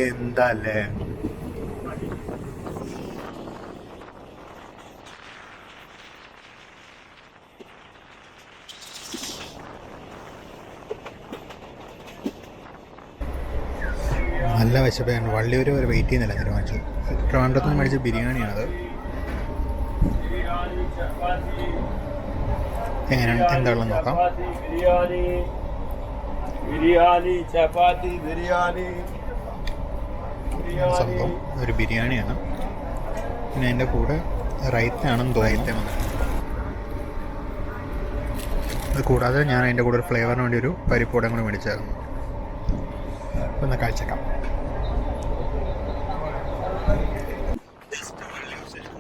Speaker 1: എന്താല്ലേ നല്ല വിശപ്പാണ്. വള്ളിയൂര് വരെ വെയിറ്റ് ചെയ്യുന്നില്ല. തീരുമാനിച്ചു ട്രിവാൻഡ്രത്ത് നിന്ന് മേടിച്ച ബിരിയാണിയാണത്. എങ്ങനെയാണ് എന്താണെന്ന് നോക്കാം. സംഭവം ഒരു ബിരിയാണിയാണ്. പിന്നെ അതിൻ്റെ കൂടെ റൈത്താണെന്ന് തോന്നുന്നു. അത് കൂടാതെ ഞാൻ അതിൻ്റെ കൂടെ ഒരു ഫ്ലേവറിന് വേണ്ടി ഒരു പരിപ്പൂടം കൂടി മേടിച്ചായിരുന്നു. ഒന്ന് കഴിച്ചേക്കാം.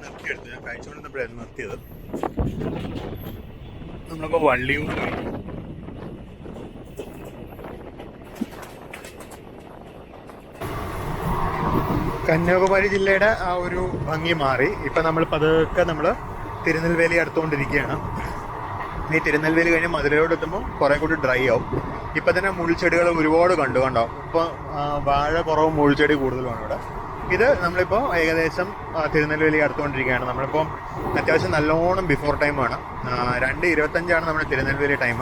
Speaker 1: നിർത്തിയെടുത്ത് ഞാൻ കഴിച്ചുകൊണ്ടിരുന്നപ്പോഴായിരുന്നു നിർത്തിയത്. നമ്മളിപ്പോൾ വള്ളിയൂർ കന്യാകുമാരി ജില്ലയുടെ ആ ഒരു ഭംഗി മാറി. ഇപ്പം നമ്മൾ പതുക്കെ നമ്മൾ തിരുനെൽവേലി അടുത്തുകൊണ്ടിരിക്കുകയാണ്. ഈ തിരുനെൽവേലി കഴിഞ്ഞ് മധുരയോട് എത്തുമ്പോൾ കുറേ കൂടി ഡ്രൈ ആവും. ഇപ്പം തന്നെ മുൾച്ചെടികൾ ഒരുപാട് കണ്ടോ. ഇപ്പം വാഴ കുറവും മുൾച്ചെടി കൂടുതലുമാണ് ഇവിടെ. ഇത് നമ്മളിപ്പോൾ ഏകദേശം തിരുനെൽവേലി അടുത്തുകൊണ്ടിരിക്കുകയാണ്. നമ്മളിപ്പോൾ അത്യാവശ്യം നല്ലോണം ബിഫോർ ടൈമാണ്. 2:25 നമ്മുടെ തിരുനെൽവേലി ടൈം.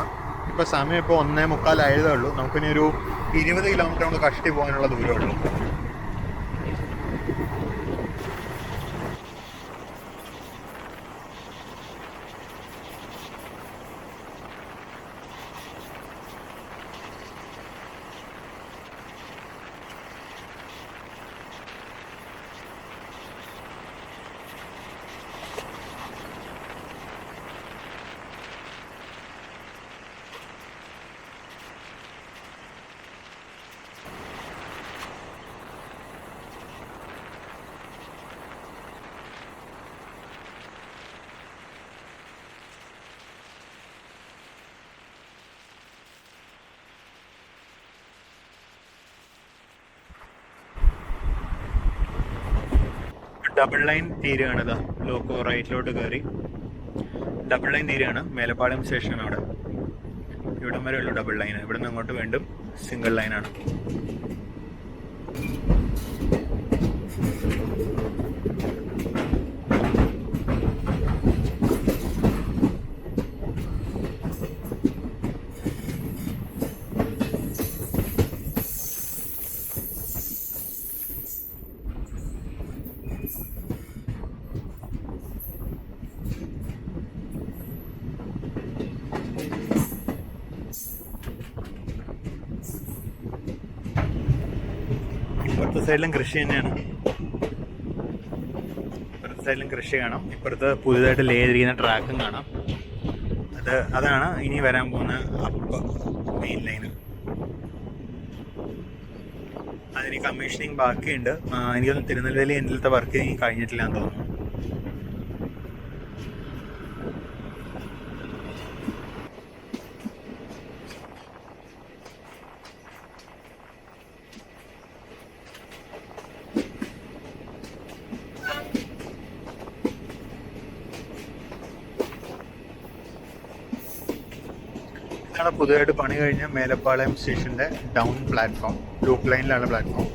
Speaker 1: ഇപ്പോൾ സമയം ഇപ്പോൾ 1:45 ആയതേ ഉള്ളൂ. നമുക്കിനി ഒരു 20 കിലോമീറ്റർ കൊണ്ട് കഷ്ടി പോകാനുള്ള ദൂരമേ ഉള്ളൂ. ഡബിൾ ലൈൻ തീരുകയാണ്. ഇതാ ലോക്കോ റൈറ്റിലോട്ട് കയറി ഡബിൾ ലൈൻ തീരുകയാണ്. മേലപ്പാളയം സ്റ്റേഷൻ അവിടെ. ഇവിടം വരെ ഉള്ളൂ ഡബിൾ ലൈൻ. ഇവിടെ നിന്ന് അങ്ങോട്ട് വീണ്ടും സിംഗിൾ ലൈനാണ്. ഇപ്പുറത്തെ സൈഡിലും കൃഷി തന്നെയാണ്. ഇപ്പുറത്തെ സൈഡിലും കൃഷി കാണാം. ഇപ്പുറത്ത് പുതിയതായിട്ട് ലേ ചെയ്തിരിക്കുന്ന ട്രാക്കും കാണാം. അതാണ് ഇനി വരാൻ പോകുന്ന മെയിൻ ലൈന്. അതിന് കമ്മീഷനിങ് ബാക്കിയുണ്ട്. എനിക്കൊന്ന് തിരുനെൽവേലി എന്നിലത്തെ വർക്ക് കഴിഞ്ഞിട്ടില്ല എന്ന് തോന്നുന്നു. ഇതാണ് പുതിയതായിട്ട് പണി കഴിഞ്ഞ മേലപ്പാളയം സ്റ്റേഷൻ്റെ ഡൗൺ പ്ലാറ്റ്ഫോം. ലൂപ്പ് ലൈനിലാണ് പ്ലാറ്റ്ഫോം.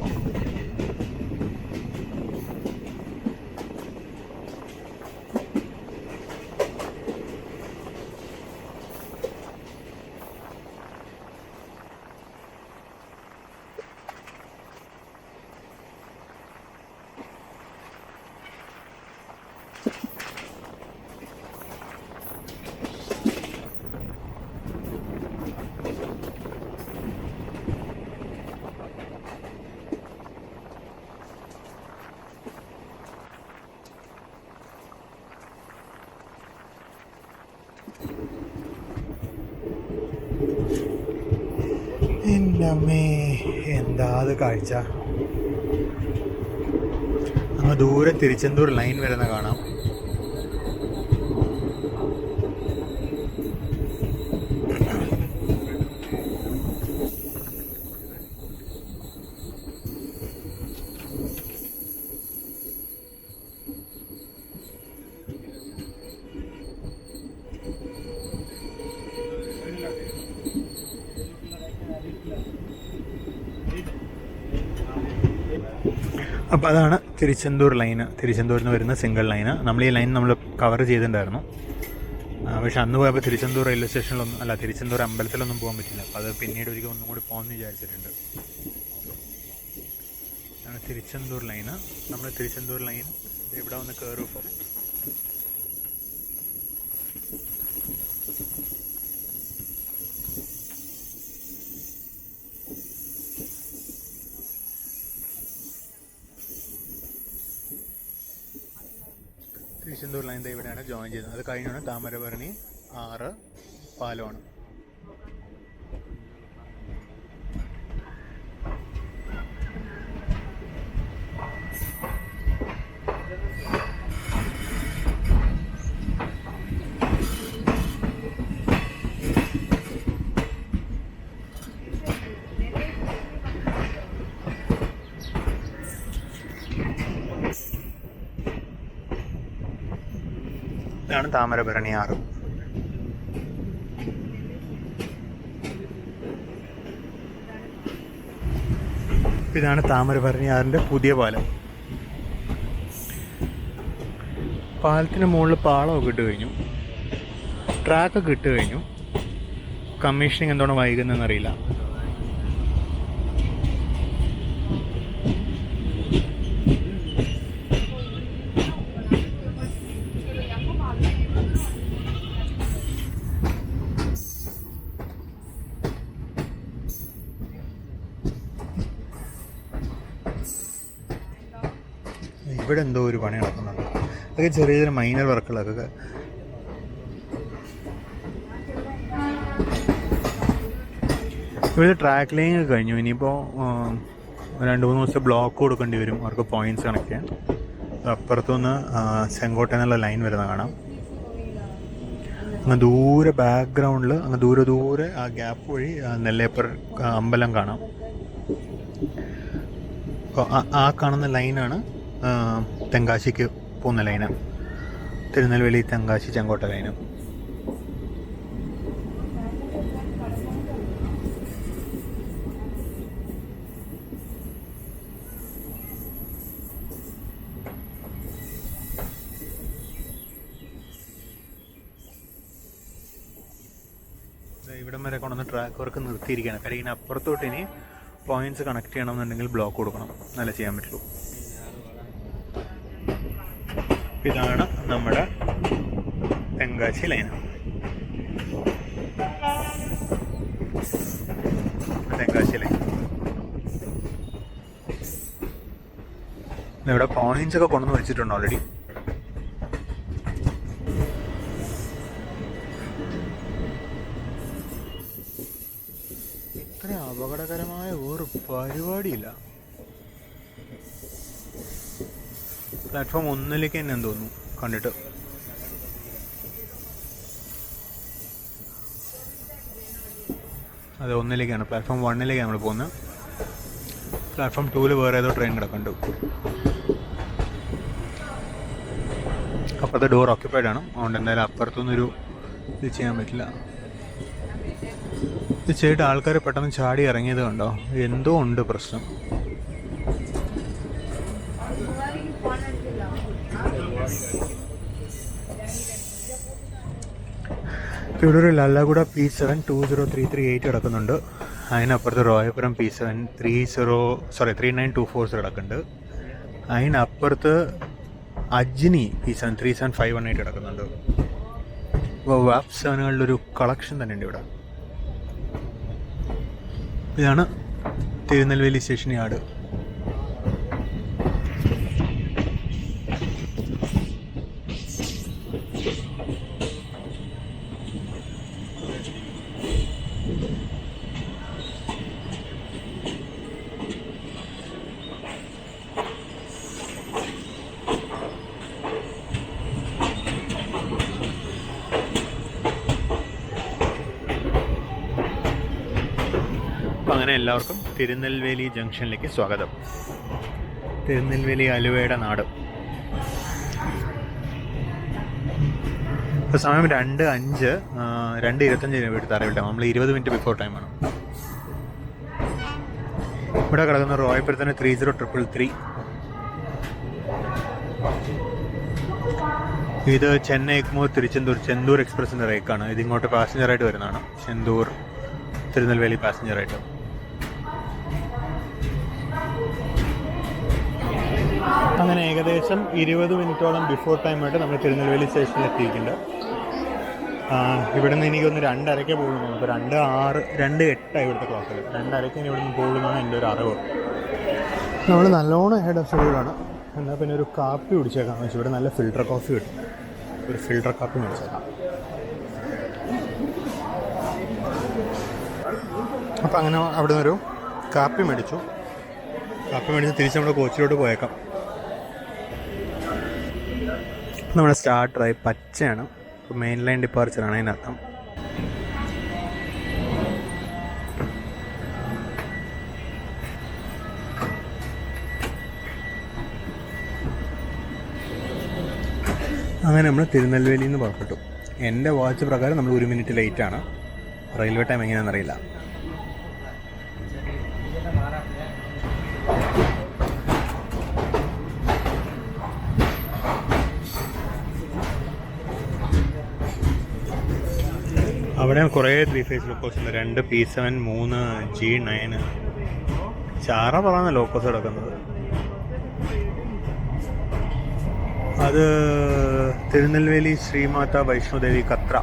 Speaker 1: എൻ്റെ അമ്മേ, എന്താ അത് കാഴ്ച! അങ്ങ് ദൂരെ തിരുച്ചെന്തൂർ ലൈൻ വരുന്ന കാണാം. അപ്പോൾ അതാണ് തിരുച്ചെന്തൂർ ലൈന്. തിരുച്ചെന്തൂരിൽ നിന്ന് വരുന്ന സിംഗിൾ ലൈന്. നമ്മൾ ഈ ലൈൻ കവർ ചെയ്തിട്ടുണ്ടായിരുന്നു. പക്ഷെ അന്ന് പോയപ്പോൾ തിരുച്ചെന്തൂർ റെയിൽവേ സ്റ്റേഷനിലൊന്നും അല്ല, തിരുച്ചെന്തൂർ അമ്പലത്തിലൊന്നും പോകാൻ പറ്റില്ല. അപ്പോൾ അത് പിന്നീട് ഒരിക്കൽ ഒന്നും കൂടി പോകാമെന്ന് വിചാരിച്ചിട്ടുണ്ട്. തിരുച്ചെന്തൂർ ലൈന്. നമ്മൾ തിരുച്ചെന്തൂർ ലൈൻ ഇവിടെ വന്ന് കയറും. ഇപ്പോൾ തിരുച്ചെന്തൂർ ലൈൻ ഇവിടെയാണ് ജോയിൻ ചെയ്യുന്നത്. അത് കഴിഞ്ഞാണ് താമരഭരണി 6 പാലമാണ്. ഇതാണ് താമരഭരണി 6. ഇതാണ് താമരഭരണി 6ൻ്റെ പുതിയ പാലം. പാലത്തിന് മുകളിൽ പാളമൊക്കെ ഇട്ട് കഴിഞ്ഞു, ട്രാക്കൊക്കെ ഇട്ട് കഴിഞ്ഞു. കമ്മീഷനിങ് എന്താണ് വൈകുന്നതെന്നറിയില്ല. ഇവിടെ എന്തോ ഒരു പണി നടക്കുന്നുണ്ട്. അതൊക്കെ ചെറിയ ചെറിയ മൈനർ വർക്കുകളൊക്കെ. ഇവിടെ ട്രാക്ക് ലൈൻ ഒക്കെ കഴിഞ്ഞു. ഇനിയിപ്പോൾ 2-3 ദിവസത്തെ ബ്ലോക്ക് കൊടുക്കേണ്ടി വരും അവർക്ക് പോയിൻറ്റ്സ് കണക്ട് ചെയ്യാൻ. അപ്പുറത്തുനിന്ന് ചെങ്കോട്ട എന്നുള്ള ലൈൻ വരുന്ന കാണാം. അങ്ങ് ദൂരെ ബാക്ക്ഗ്രൗണ്ടിൽ അങ്ങ് ദൂരെ ആ ഗ്യാപ്പ് വഴി നെല്ലേപ്പർ അമ്പലം കാണാം. അപ്പോൾ ആ കാണുന്ന ലൈനാണ് തെങ്കാശിക്ക് പോകുന്ന ലൈന്. തിരുനെൽവേലി, തെങ്കാശി, ചെങ്കോട്ട ലൈന്. ഇവിടം വരെ കൊണ്ടുവന്ന് ട്രാക്ക് വർക്ക് നിർത്തിയിരിക്കുകയാണ്. കാര്യം ഇതിന് അപ്പുറത്തോട്ട് ഇനി പോയിന്റ്സ് കണക്ട് ചെയ്യണമെന്നുണ്ടെങ്കിൽ ബ്ലോക്ക് കൊടുക്കണം, നല്ല ചെയ്യാൻ പറ്റുള്ളൂ. ഇതാണ് നമ്മുടെ തെങ്കാശി ലൈൻ. തെങ്കാശി ലൈൻ ഇവിടെ പോയിന്റ്സ് ഒക്കെ കൊണ്ടുവന്ന് വെച്ചിട്ടുണ്ട് ഓൾറെഡി. ഇത്ര അപകടകരമായ ഒരു പരിപാടിയില്ല. പ്ലാറ്റ്ഫോം 1 തന്നെ തോന്നുന്നു കണ്ടിട്ട്. അതെ, 1 പ്ലാറ്റ്ഫോം 1 നമ്മൾ പോകുന്നത്. പ്ലാറ്റ്ഫോം 2 വേറെ ഏതോ ട്രെയിൻ കിടക്കുന്നുണ്ട്. അപ്പുറത്തെ ഡോർ ഓക്യുപ്പൈഡ് ആണ്, അതുകൊണ്ട് എന്തായാലും അപ്പുറത്തൊന്നൊരു ഇത് ചെയ്യാൻ പറ്റില്ല. ഇത് ചെയ്തിട്ട് ആൾക്കാർ പെട്ടെന്ന് ചാടി ഇറങ്ങിയത് കണ്ടോ? എന്തോ ഉണ്ട് പ്രശ്നം. ഇവിടെ ഒരു ലല്ലാഗുഡ P7 20338 കിടക്കുന്നുണ്ട്. അതിനപ്പുറത്ത് റോയപുരം P7 39240 കിടക്കുന്നുണ്ട്. അതിനപ്പുറത്ത് അജ്നി P7 37518 കിടക്കുന്നുണ്ട്. അപ്പോൾ വാപ്പ് 7കളുടെ കളക്ഷൻ തന്നെ ഉണ്ട് ഇവിടെ. ഇതാണ് തിരുനെൽവേലി സ്റ്റേഷൻ യാർഡ്. അങ്ങനെ എല്ലാവർക്കും തിരുനെൽവേലി ജംഗ്ഷനിലേക്ക് സ്വാഗതം. തിരുനെൽവേലി അലുവയുടെ നാട്. ഇപ്പോൾ സമയം 2:25 എടുത്ത് അറിവില്ല. നമ്മൾ 20 മിനിറ്റ് ബിഫോർ ടൈമാണ്. ഇവിടെ കിടക്കുന്ന റോയപുരത്തിന് 30333. ഇത് ചെന്നൈ എഗ്മോർ ചെന്തൂർ എക്സ്പ്രസിൻ്റെ റേക്കാണ്. ഇതിങ്ങോട്ട് പാസഞ്ചറായിട്ട് വരുന്നതാണ്. ചെന്തൂർ തിരുനെൽവേലി പാസഞ്ചറായിട്ട്. അങ്ങനെ ഏകദേശം 20 മിനിറ്റോളം ബിഫോർ ടൈമായിട്ട് നമ്മൾ തിരുനെൽവേലി സ്റ്റേഷനിൽ എത്തിയിട്ടുണ്ട്. ഇവിടെ നിന്ന് എനിക്കൊന്ന് 2:30 പോകുന്നു. അപ്പോൾ 2:08 ഇവിടുത്തെ ക്ലോക്കിൽ 2:30 ഇവിടെ നിന്ന് പോകുന്നതാണ് എൻ്റെ ഒരു അറിവ്. നമ്മൾ നല്ലോണം ഹെഡ് ഓഫ് ഷെഡ്യൂളാണ്. എന്നാൽ പിന്നെ ഒരു കാപ്പി കുടിച്ചേക്കാമെന്ന് വെച്ചാൽ ഇവിടെ നല്ല ഫിൽട്ടർ കോഫി കിട്ടും. ഒരു ഫിൽട്ടർ കാപ്പി മേടിച്ചേക്കാം. അപ്പോൾ അങ്ങനെ അവിടെ നിന്നൊരു കാപ്പി മേടിച്ചു. കാപ്പി മേടിച്ച് തിരിച്ച് നമ്മുടെ കോച്ചിലോട്ട് പോയേക്കാം. നമ്മുടെ സ്റ്റാർട്ടറായി പച്ചയാണ്. ഇപ്പോൾ മെയിൻ ലൈൻ ഡിപ്പാർച്ചറാണ് അതിനർത്ഥം. അങ്ങനെ നമ്മൾ തിരുനെൽവേലിയിൽ നിന്ന് പുറപ്പെട്ടു. എൻ്റെ വാച്ച് പ്രകാരം നമ്മൾ 1 മിനിറ്റ് ലേറ്റാണ്. റെയിൽവേ ടൈം എങ്ങനെയാണെന്നറിയില്ല. അവിടെ കുറേ 3 ഫേസ് ലോക്കോസ് ഉണ്ട്. 2 P7, 3 G9. ചാറ പറയുന്ന ലോക്കോസ് കിടക്കുന്നത്. അത് തിരുനെൽവേലി ശ്രീമാത വൈഷ്ണോദേവി കത്ര.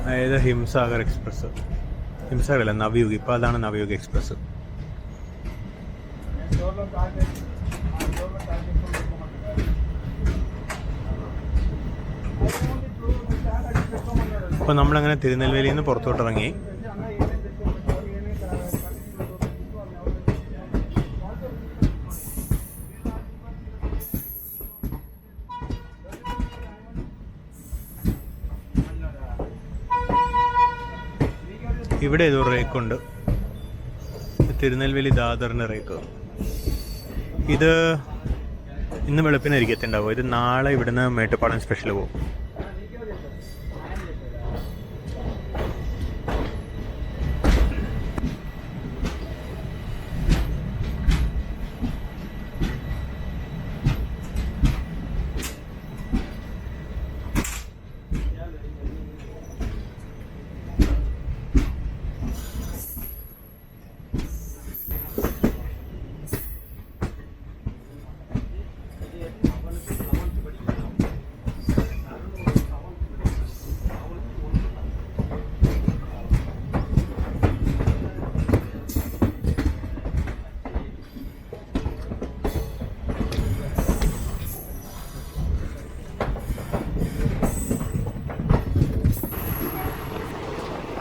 Speaker 1: അതായത് ഹിംസാഗർ എക്സ്പ്രസ്. ഹിംസാഗർ അല്ല, നവയുഗ്. ഇപ്പോൾ അതാണ് നവയുഗ് എക്സ്പ്രസ്. അപ്പോൾ നമ്മളങ്ങനെ തിരുനെൽവേലിയിൽ നിന്ന് പുറത്തോട്ടിറങ്ങി. ഇവിടെ ഏതോ റേക്കുണ്ട്, തിരുനെൽവേലി ദാദറിൻ്റെ റേക്ക്. ഇത് ഇന്ന് വെളുപ്പിനായിരിക്കും എത്തുണ്ടാവും. ഇത് നാളെ ഇവിടുന്ന് മേട്ടുപ്പാടം സ്പെഷ്യൽ പോകും.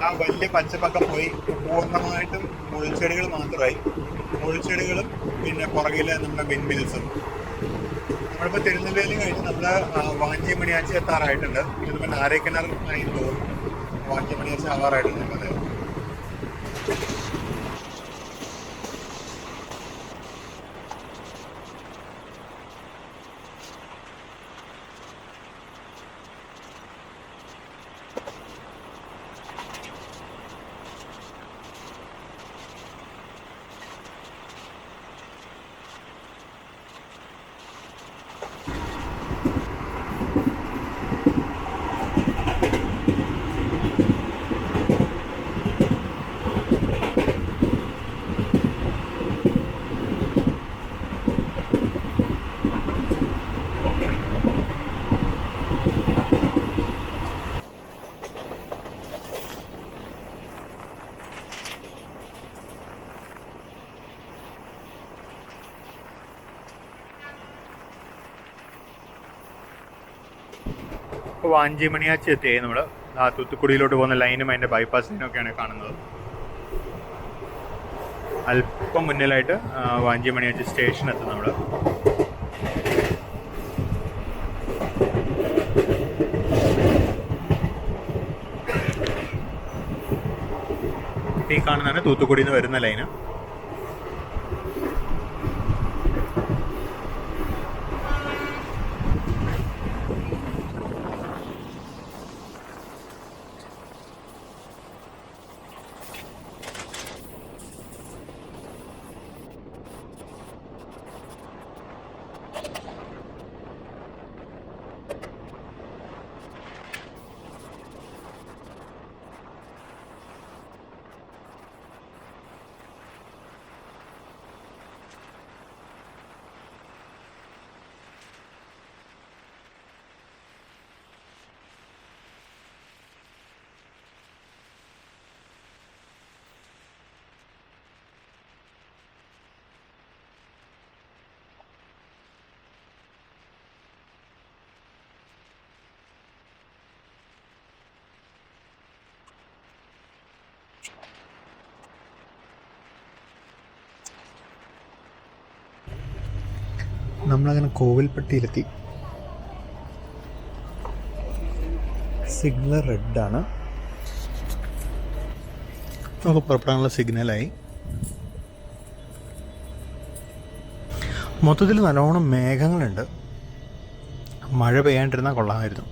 Speaker 1: ആ വലിയ പച്ചപ്പൊക്കെ പോയി പൂർണ്ണമായിട്ടും മുൾച്ചെടികൾ മാത്രമായി. മുൾച്ചെടികളും പിന്നെ പുറകില് നമ്മുടെ വിൻമിൽസും. നമ്മളിപ്പോൾ തിരുനെൽവേലി കഴിഞ്ഞ് നമ്മൾ വാഞ്ചി മണിയാച്ചി എത്താറായിട്ടുണ്ട്. ഇതിപ്പോൾ നാരേക്കിണർ ആയി തോന്നും. വാഞ്ചി മണിയാച്ചി ആവാറായിട്ടുണ്ട്. അതെ, ഇപ്പോൾ വാഞ്ചി മണിയാച്ചി എത്തിയായി. നമ്മൾ ആ തൂത്തുക്കുടിയിലോട്ട് പോകുന്ന ലൈനും അതിൻ്റെ ബൈപ്പാസ് ലൈനൊക്കെയാണ് കാണുന്നത്. അല്പം മുന്നിലായിട്ട് വാഞ്ചി മണിയാച്ചി സ്റ്റേഷൻ എത്തും നമ്മൾ. ഈ കാണുന്നതാണ് തൂത്തുക്കുടിയിൽ നിന്ന് വരുന്ന ലൈന്. നമ്മളങ്ങനെ കോവിൽപ്പട്ടിയിലെത്തി. സിഗ്നൽ റെഡാണ്. നമുക്ക് പുറപ്പെടാനുള്ള സിഗ്നലായി. മൊത്തത്തിൽ നല്ലോണം മേഘങ്ങളുണ്ട്. മഴ പെയ്യാണ്ടിരുന്നാൽ കൊള്ളാമായിരുന്നു.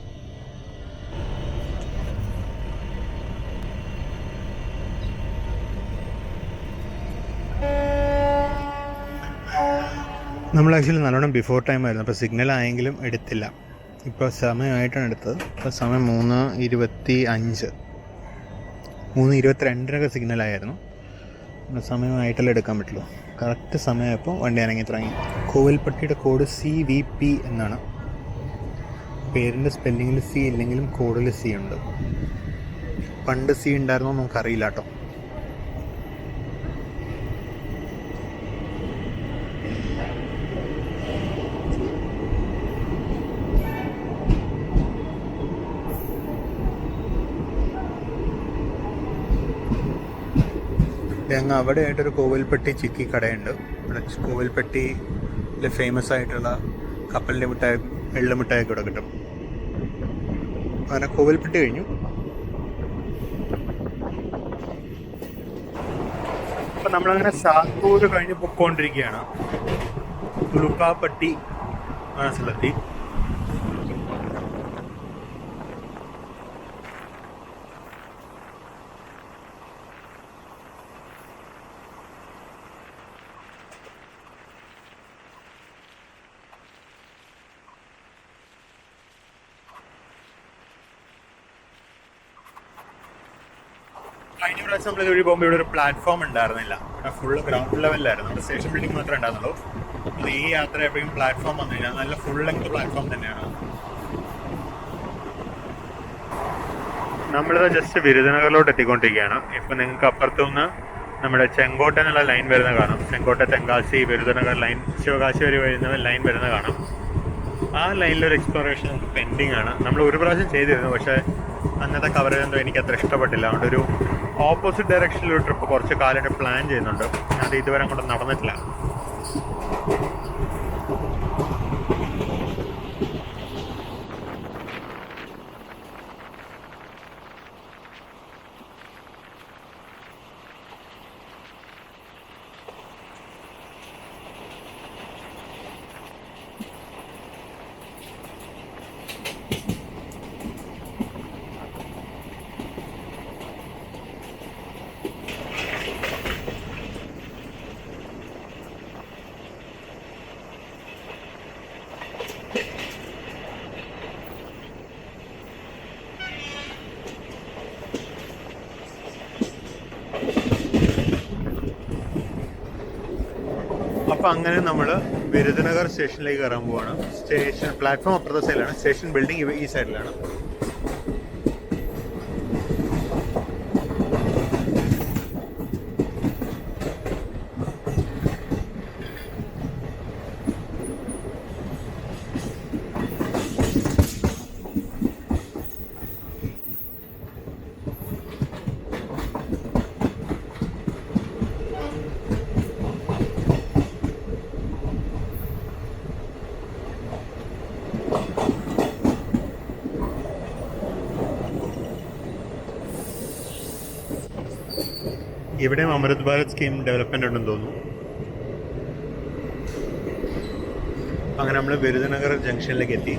Speaker 1: നമ്മൾ ആക്ച്വലി നല്ലോണം ബിഫോർ ടൈം ആയിരുന്നു. അപ്പോൾ സിഗ്നൽ ആയെങ്കിലും എടുത്തില്ല. ഇപ്പോൾ സമയമായിട്ടാണ് എടുത്തത്. ഇപ്പോൾ സമയം 3:25, 3:22 സിഗ്നലായിരുന്നു. സമയമായിട്ടല്ലേ എടുക്കാൻ പറ്റുള്ളൂ. കറക്റ്റ് സമയമായപ്പോൾ വണ്ടി അനങ്ങി തുടങ്ങി. കോവിൽപ്പട്ടിയുടെ കോഡ് CVP എന്നാണ്. പേരിൻ്റെ സ്പെല്ലിങ്ങിൽ സി ഇല്ലെങ്കിലും കോഡിൽ സി ഉണ്ട്. പണ്ട് സി ഉണ്ടായിരുന്നോ നമുക്കറിയില്ല കേട്ടോ. അങ്ങ് അവിടെ ആയിട്ടൊരു കോവിൽപ്പട്ടി ചിക്കി കടയുണ്ട്. ഇവിടെ കോവിൽപ്പട്ടിയിൽ ഫേമസ് ആയിട്ടുള്ള കപ്പലിൻ്റെ മിഠായി, എള്ളുമിഠായൊക്കെ ഇവിടെ കിട്ടും. അങ്ങനെ കോവിൽപ്പട്ടി കഴിഞ്ഞു. അപ്പം നമ്മളങ്ങനെ സാത്തൂർ കഴിഞ്ഞ് പൊക്കോണ്ടിരിക്കുകയാണ്. തുളുക്കാപ്പട്ടി എന്ന സ്ഥലത്തി. കഴിഞ്ഞ പ്രാവശ്യം നമ്മൾ ഇതുവഴി പോകുമ്പോൾ ഇവിടെ ഒരു പ്ലാറ്റ്ഫോം ഉണ്ടായിരുന്നില്ല. ഇവിടെ ഫുള്ള് ഗ്രൗണ്ട് ലെവലിലായിരുന്നു. നമ്മുടെ സ്റ്റേഷൻ ബിൽഡിംഗ് മാത്രമേ ഉണ്ടായിരുന്നുള്ളൂ. അത് ഈ യാത്ര എപ്പോഴും പ്ലാറ്റ്ഫോം വന്നു കഴിഞ്ഞാൽ നല്ല ഫുൾ ലെങ്ത് പ്ലാറ്റ്ഫോം തന്നെയാണ്. നമ്മളിത് ജസ്റ്റ് വിരുദനഗറിലോട്ട് എത്തിക്കൊണ്ടിരിക്കുകയാണ്. ഇപ്പം നിങ്ങൾക്ക് അപ്പുറത്തുനിന്ന് നമ്മുടെ ചെങ്കോട്ട എന്നുള്ള ലൈൻ വരുന്ന കാണാം. ചെങ്കോട്ട, തെങ്കാശി, വിരുദനഗർ ലൈൻ, ശിവകാശി വരെ വരുന്ന ലൈൻ വരുന്ന കാണാം. ആ ലൈനിലൊരു എക്സ്പ്ലോറേഷൻ പെൻഡിങ് ആണ്. നമ്മൾ ഒരു പ്രാവശ്യം ചെയ്തിരുന്നു, പക്ഷേ അന്നത്തെ കവറേജ് എന്തോ എനിക്ക് അത്ര ഇഷ്ടപ്പെട്ടില്ല. അതുകൊണ്ട് ഒരു ഓപ്പോസിറ്റ് ഡയറക്ഷനിലൊരു ട്രിപ്പ് കുറച്ച് കാലമായിട്ട് പ്ലാൻ ചെയ്യുന്നുണ്ട്. അത് ഇതുവരെ അങ്ങോട്ട് നടന്നിട്ടില്ല. അപ്പോൾ അങ്ങനെ നമ്മൾ വിരുദനഗർ സ്റ്റേഷനിലേക്ക് കയറാൻ പോവാണ്. സ്റ്റേഷൻ പ്ലാറ്റ്ഫോം അപ്പുറത്തെ സൈഡിലാണ്, സ്റ്റേഷൻ ബിൽഡിംഗ് ഈ സൈഡിലാണ്. ഇവിടെയും അമൃത് ഭാരത് സ്കീം ഡെവലപ്മെൻ്റ് ഉണ്ടെന്ന് തോന്നുന്നു. അങ്ങനെ നമ്മൾ വിരുദനഗർ ജംഗ്ഷനിലേക്ക് എത്തി.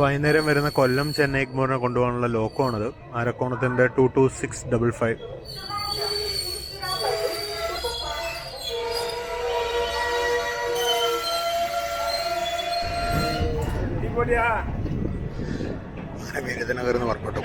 Speaker 1: വൈകുന്നേരം വരുന്ന കൊല്ലം ചെന്നൈ എഗ്മോറിനെ കൊണ്ടുപോകാനുള്ള ലോക്കമാണത്. അരക്കോണത്തിൻ്റെ 22655. വിരുദനഗർ എന്ന് പുറപ്പെട്ടു.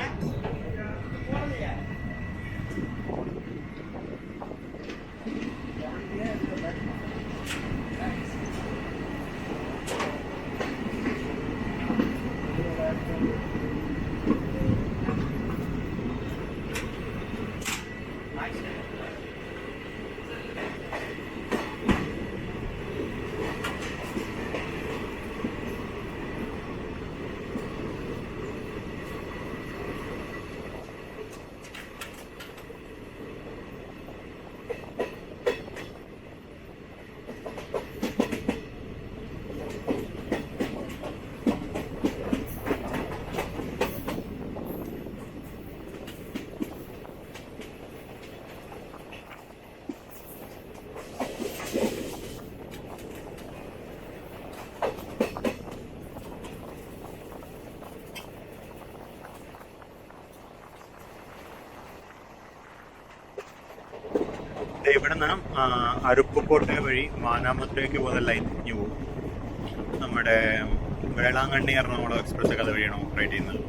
Speaker 1: ഇവിടെ നിന്ന് അരുപ്പുക്കോട്ട വഴി മാനാമത്തിലേക്ക് പോകുന്ന ലൈൻ തിരിഞ്ഞു പോകും. നമ്മുടെ വേളാങ്കണ്ണി എറണാകുളം എക്സ്പ്രസ് ഒക്കെ അത് വഴിയാണ് ഓപ്പറേറ്റ് ചെയ്യുന്നത്.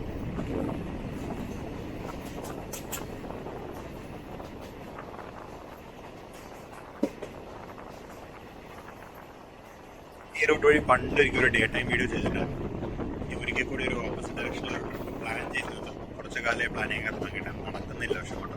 Speaker 1: ഈ റൂട്ട് വഴി പണ്ടൊരിക്കലും ഒരു ഡേ ടൈം വീഡിയോ ചെയ്തിട്ടുണ്ടായിരുന്നു. ഒരിക്കൽ കൂടി ഒരു ഓപ്പോസിറ്റ് ഡയറക്ഷനിൽ പ്ലാൻ ചെയ്യുന്നത് കുറച്ച് കാലേ പ്ലാനിങ് ഇറങ്ങിയിട്ട് നടക്കുന്നില്ല. പക്ഷെ കൊണ്ട്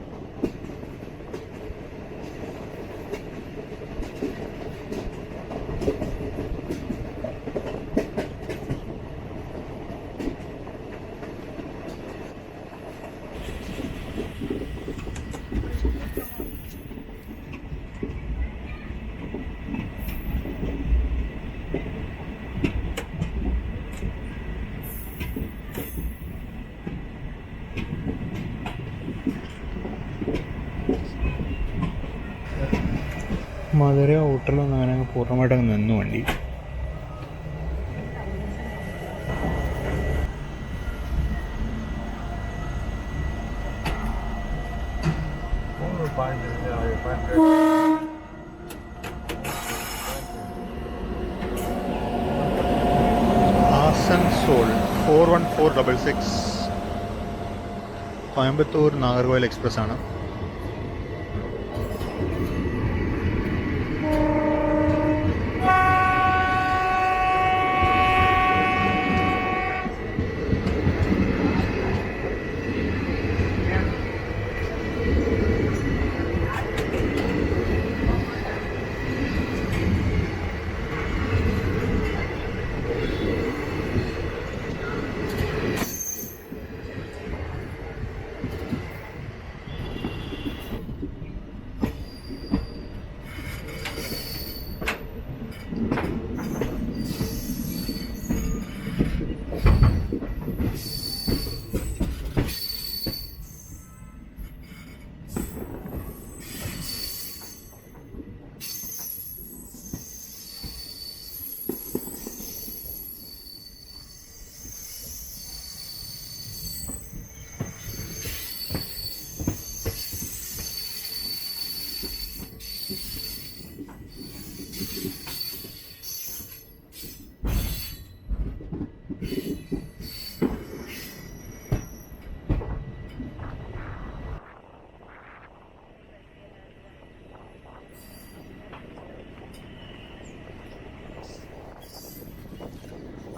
Speaker 1: മധുര ഔട്ടറിലൊന്നും അങ്ങനെ പൂർണ്ണമായിട്ടങ്ങ് നിന്നു വണ്ടി. ആസൻസോൾ 41466 കോയമ്പത്തൂർ നാഗർകോവിൽ എക്സ്പ്രസ് ആണ്.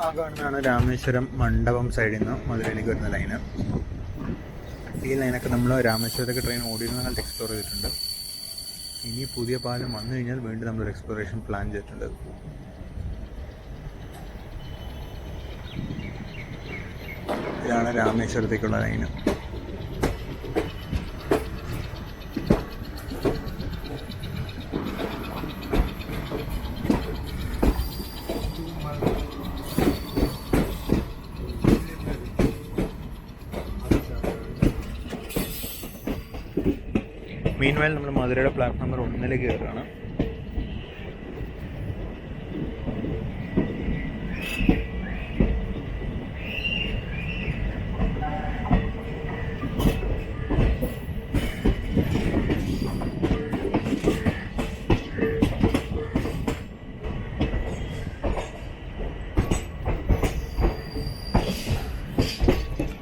Speaker 1: ആ കാണുന്നതാണ് രാമേശ്വരം മണ്ഡപം സൈഡിൽ നിന്ന് മധുരയിലേക്ക് വരുന്ന ലൈന്. ഈ ലൈനൊക്കെ നമ്മൾ രാമേശ്വരത്തേക്ക് ട്രെയിൻ ഓടിയിരുന്ന കാലത്ത് എക്സ്പ്ലോർ ചെയ്തിട്ടുണ്ട്. ഇനി പുതിയ പാലം വന്നു കഴിഞ്ഞാൽ വീണ്ടും നമ്മളൊരു എക്സ്പ്ലോറേഷൻ പ്ലാൻ ചെയ്തിട്ടുണ്ട്. ഇതാണ് രാമേശ്വരത്തേക്കുള്ള ലൈന്. മീൻവയൽ നമ്മൾ മധുരയുടെ പ്ലാറ്റ്ഫോം നമ്പർ 1 കയറുകയാണ്.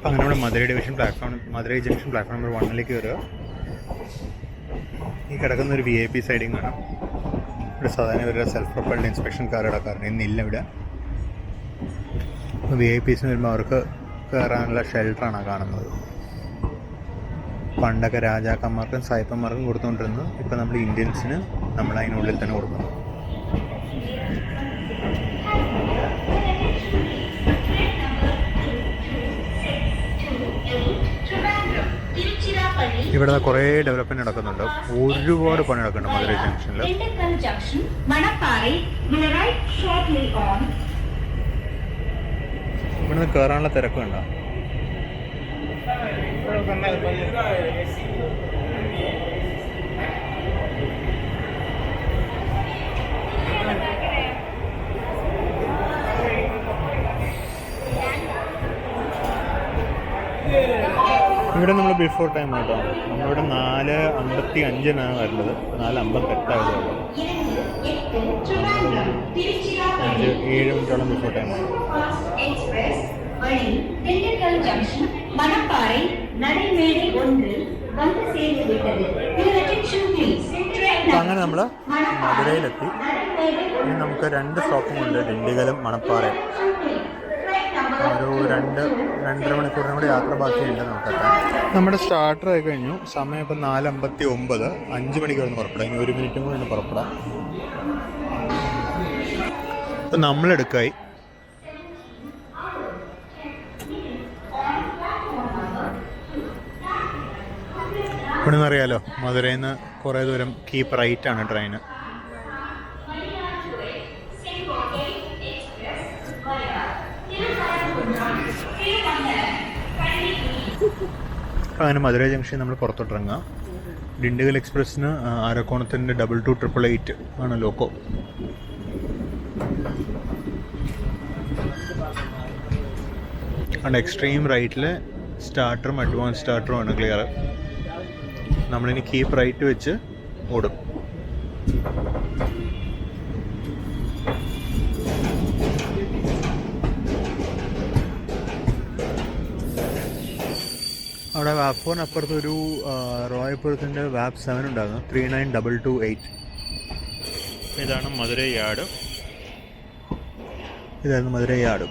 Speaker 1: അങ്ങനെ നമ്മുടെ മധുരൈ ജംഗ്ഷൻ പ്ലാറ്റ്ഫോം നമ്പർ 1 കയറുക. ഈ കിടക്കുന്ന ഒരു VIP സൈഡിങ് ആണ്. ഇവിടെ സാധാരണ ഇവരുടെ സെൽഫ് പ്രൊപ്പൽഡ് ഇൻസ്പെക്ഷൻ കാർ ഇടക്കാറുണ്ട്. ഇന്നില്ല ഇവിടെ. VIPസിന് വരുമ്പോൾ അവർക്ക് കയറാനുള്ള ഷെൽട്ടറാണ് കാണുന്നത്. പണ്ടൊക്കെ രാജാക്കന്മാർക്കും സായിപ്പന്മാർക്കും കൊടുത്തുകൊണ്ടിരുന്നു. ഇപ്പം നമ്മൾ ഇന്ത്യൻസിന് നമ്മൾ അതിനുള്ളിൽ തന്നെ കൊടുക്കുന്നു. ഇവിടെ കുറേ ഡെവലപ്മെന്റ് നടക്കുന്നുണ്ട്. ഒരുപാട് പണി നടക്കുന്നുണ്ട് മധുരൈ ജംഗ്ഷനിൽ. ഇവിടുന്ന് കയറാനുള്ള തിരക്കുണ്ടോ? ഇവിടെ നമ്മൾ ബിഫോർ ടൈം കേട്ടോ. നമ്മളിവിടെ 4:55 വരുന്നത്. 4:58 7 മിനിറ്റോളം ബിഫോർ ടൈം. അങ്ങനെ നമ്മൾ മധുരയിലെത്തി. ഇനി നമുക്ക് 2 സ്റ്റോപ്പുമുണ്ട്, ഡിണ്ടിഗലും മണപ്പാറയും. ഒരു 2-2.5 മണിക്കൂറിനും കൂടി യാത്ര ബാക്കിയുണ്ട് നമുക്കെത്താൻ. നമ്മുടെ സ്റ്റാർട്ടർ ആയി കഴിഞ്ഞു. സമയം ഇപ്പം 4:59. 5 മണിക്ക് വന്ന് പുറപ്പെടാം. ഇനി 1 മിനിറ്റും കൂടി പുറപ്പെടാം. ഇപ്പം നമ്മളെടുക്കായി. ഇവിടെ നിന്നറിയാലോ, മധുരയിൽ നിന്ന് കുറേ ദൂരം കീപ്പ് റൈറ്റാണ് ട്രെയിന്. അങ്ങനെ മധുര ജംഗ്ഷൻ നമ്മൾ പുറത്തോട്ടിറങ്ങുക. ഡിണ്ടിഗൽ എക്സ്പ്രസ്സിന് ആരക്കോണത്തിൻ്റെ 2288 ആണ് ലോക്കോ. അതുകൊണ്ട് എക്സ്ട്രീം റൈറ്റിൽ സ്റ്റാർട്ടറും അഡ്വാൻസ് സ്റ്റാർട്ടറും ആണ് ക്ലിയർ. നമ്മളിനി കീപ്പ് റൈറ്റ് വെച്ച് ഓടും. അവിടെ വാപ്പോനപ്പുറത്തൊരു റോയപ്പുരത്തിൻ്റെ വാപ്പ് 7 ഉണ്ടാകുന്നു. 39228. ഇതാണ് മധുരൈ യാർഡ്. ഇതായിരുന്നു മധുരൈ യാർഡ്.